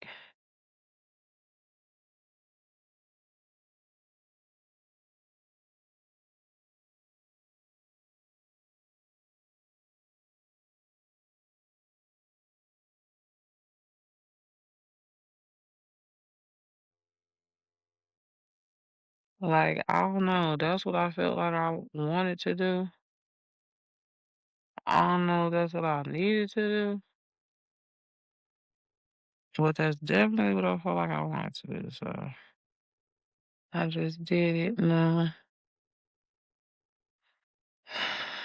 Like, I don't know. That's what I felt like I wanted to do. I don't know if that's what I needed to do. But that's definitely what I felt like I wanted to do. So I just did it. No.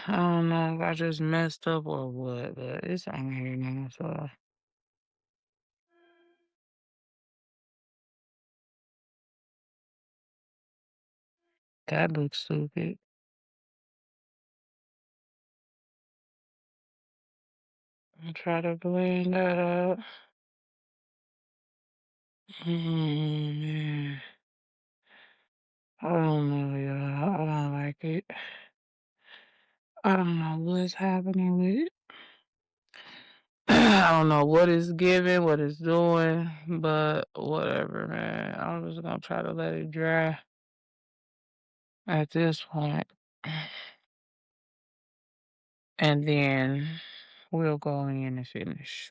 I don't know if I just messed up or what, but it's on here now, so that looks stupid. I'll try to blend that up. Man. I don't know, y'all. I don't like it. I don't know what's happening with it. I don't know what it's giving, what it's doing, but whatever, man. I'm just gonna try to let it dry at this point. And then we'll go in and finish.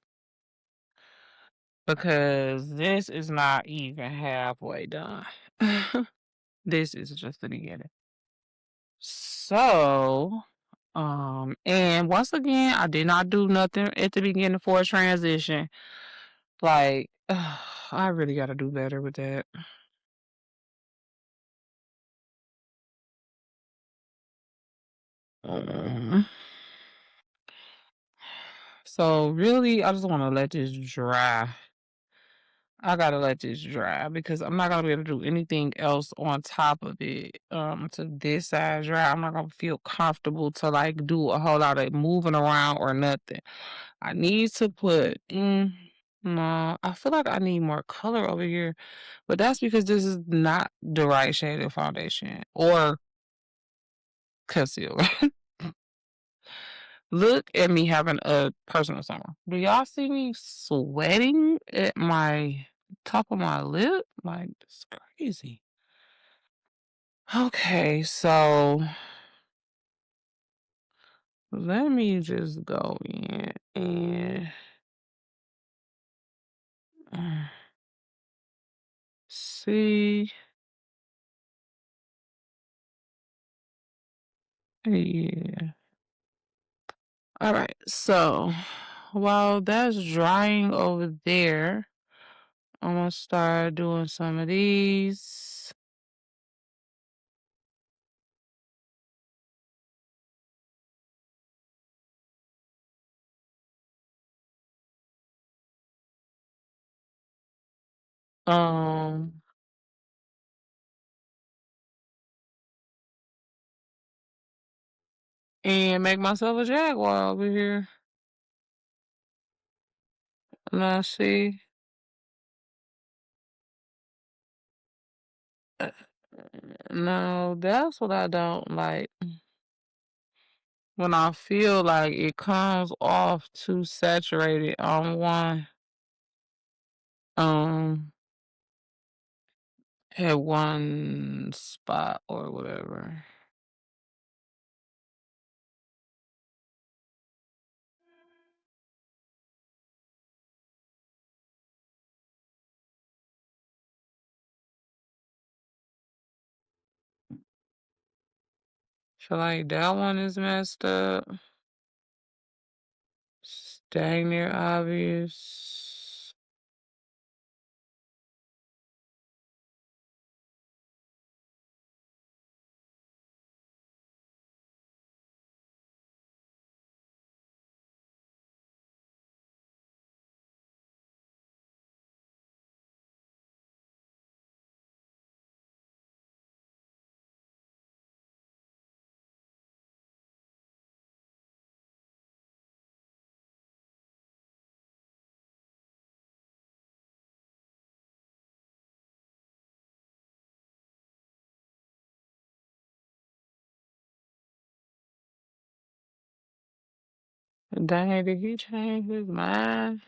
Because this is not even halfway done. This is just the beginning. So, and once again, I did not do nothing at the beginning for a transition. Like, I really gotta do better with that. Um, so really, I just want to let this dry. I gotta let this dry because I'm not gonna be able to do anything else on top of it. To this side dry, I'm not gonna feel comfortable to like do a whole lot of moving around or nothing. I need to put. No, I feel like I need more color over here, but that's because this is not the right shade of foundation or concealer. Look at me having a personal summer. Do y'all see me sweating at my top of my lip? Like, it's crazy. Okay, so let me just go in and uh, see. Yeah. All right, so while that's drying over there, I'm gonna start doing some of these. Um, and make myself a jaguar over here. Let's see. No, that's what I don't like. When I feel like it comes off too saturated on one um at one spot or whatever. Feel like that one is messed up. Dang near obvious. Dang, did he change his mind?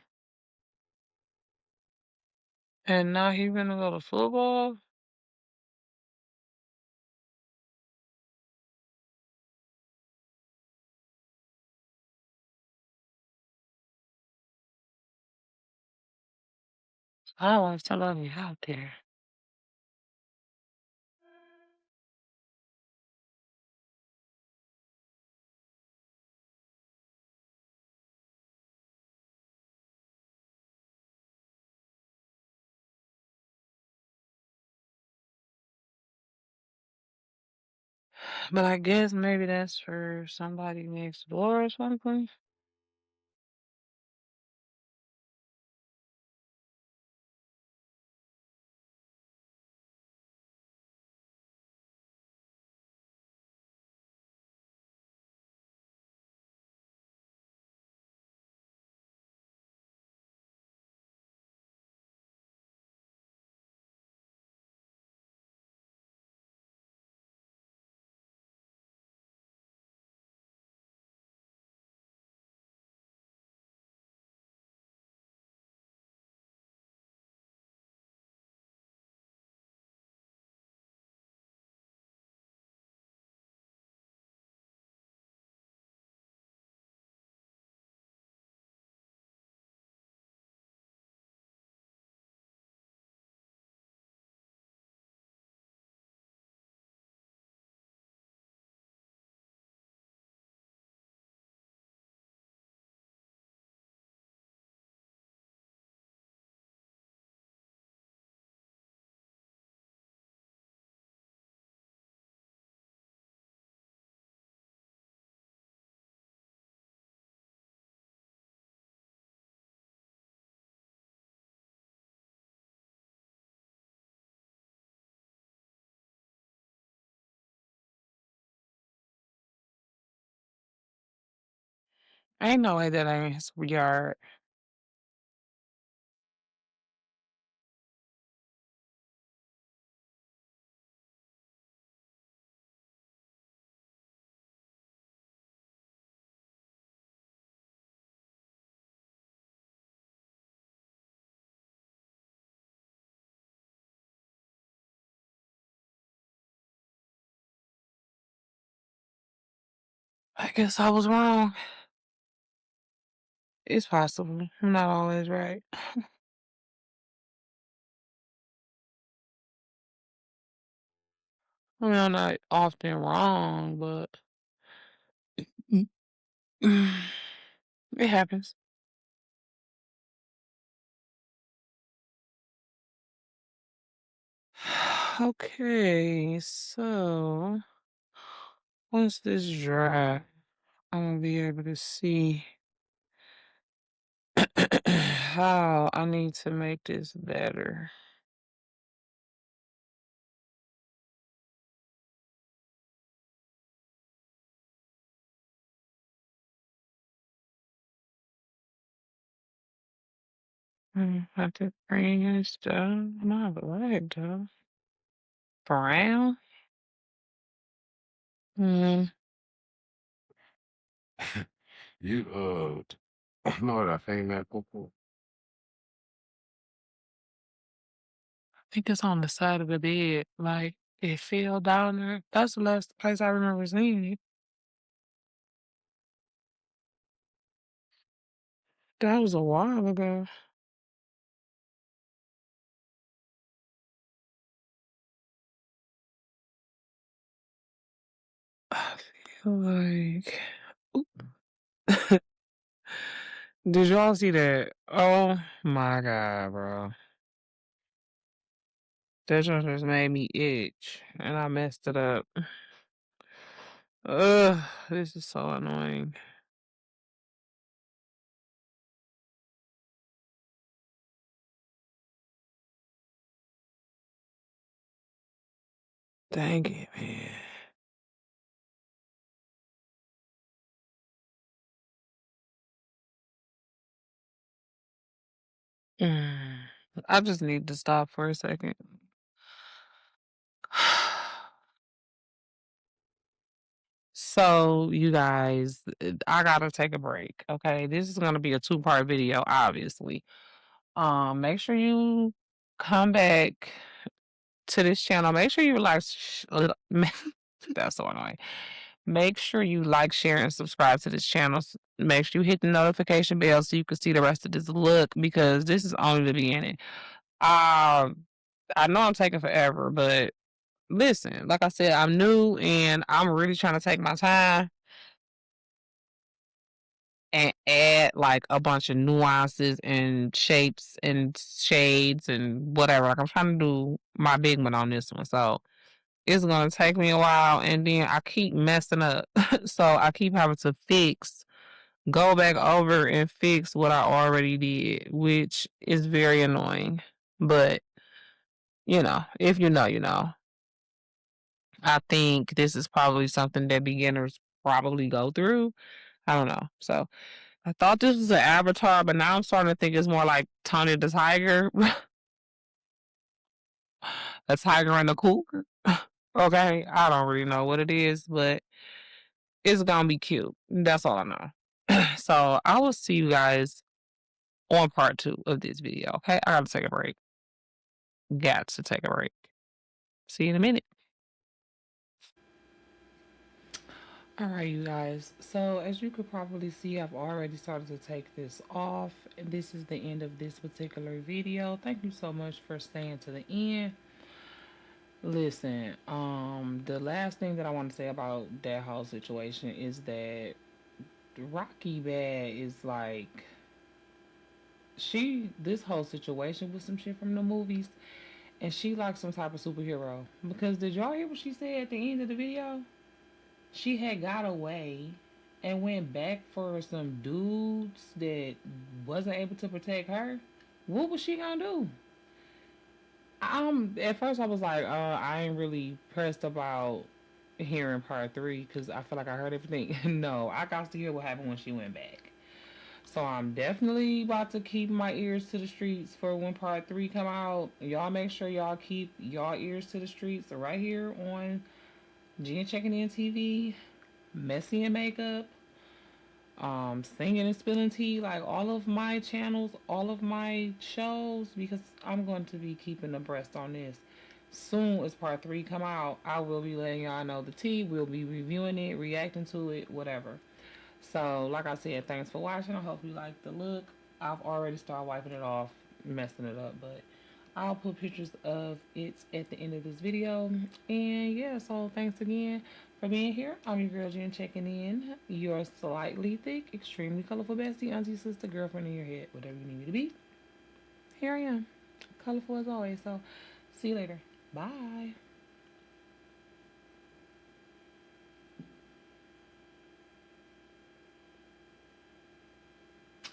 And now he gonna go to football? I was telling you out there. But I guess maybe that's for somebody next door or something. Ain't no way that ain't his yard. I guess I was wrong. It's possible. I'm not always right. I mean, I'm not often wrong, but it happens. Okay, so once this dry, I'm gonna be able to see how I need to make this better. Have to bring this stuff. My leg, though. Brown? Mm, You know what I think that poo. I think it's on the side of the bed. Like, it fell down there. That's the last place I remember seeing it. That was a while ago. I feel like. Oop. Did y'all see that? Oh my god, bro. That just made me itch, and I messed it up. Ugh, this is so annoying. Dang it, man. Mm. I just need to stop for a second. So, you guys, I gotta take a break. Okay, this is gonna be a 2-part video, obviously. Make sure you come back to this channel. Make sure you like. That's so annoying. Make sure you like, share, and subscribe to this channel. Make sure you hit the notification bell so you can see the rest of this look, because this is only the beginning. I know I'm taking forever, but listen, like I said, I'm new and I'm really trying to take my time and add like a bunch of nuances and shapes and shades and whatever. Like I'm trying to do my big one on this one. So it's gonna take me a while, and then I keep messing up. So I keep having to go back over and fix what I already did, which is very annoying. But if you know, you know. I think this is probably something that beginners probably go through. I don't know. So I thought this was an avatar, but now I'm starting to think it's more like Tony the Tiger, a tiger and a cougar. Okay, I don't really know what it is, but it's gonna be cute. That's all I know. So I will see you guys on part 2 of this video. Okay, I gotta take a break. Got to take a break. See you in a minute. All right, you guys. So as you could probably see, I've already started to take this off. And this is the end of this particular video. Thank you so much for staying to the end. Listen, the last thing that I want to say about that whole situation is that Rocky Bad is like, this whole situation was some shit from the movies, and she like some type of superhero. Because did y'all hear what she said at the end of the video? She had got away and went back for some dudes that wasn't able to protect her. What was she gonna do? At first I was like, I ain't really pressed about hearing part 3 because I feel like I heard everything. No, I got to hear what happened when she went back. So I'm definitely about to keep my ears to the streets for when part 3 come out. Y'all make sure y'all keep y'all ears to the streets right here on Jen Checking In TV, Messy and Makeup, singing and spilling tea, like all of my channels, all of my shows, because I'm going to be keeping abreast on this. Soon as part 3 come out, I will be letting y'all know the tea. We'll be reviewing it, reacting to it, whatever. So like I said, thanks for watching. I hope you like the look. I've already started wiping it off, messing it up, but I'll put pictures of it at the end of this video. And yeah, so thanks again for being here. I'm your girl Jen checking in. Your slightly thick, extremely colorful bestie, auntie, sister, girlfriend in your head, whatever you need me to be. Here I am, colorful as always. So see you later. Bye.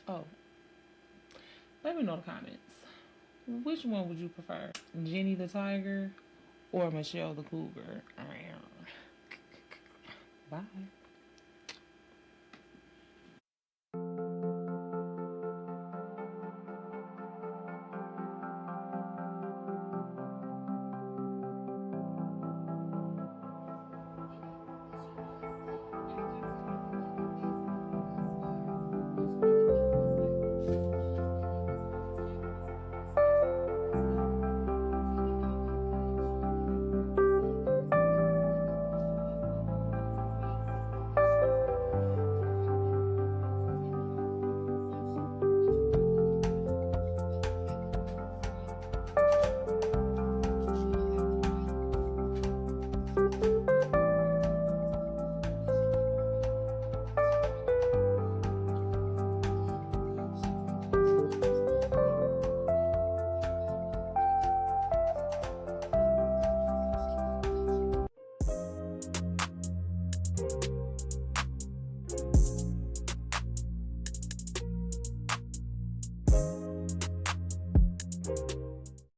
Oh, let me know in the comments. Which one would you prefer? Jenny the Tiger or Michelle the Cougar? Bye.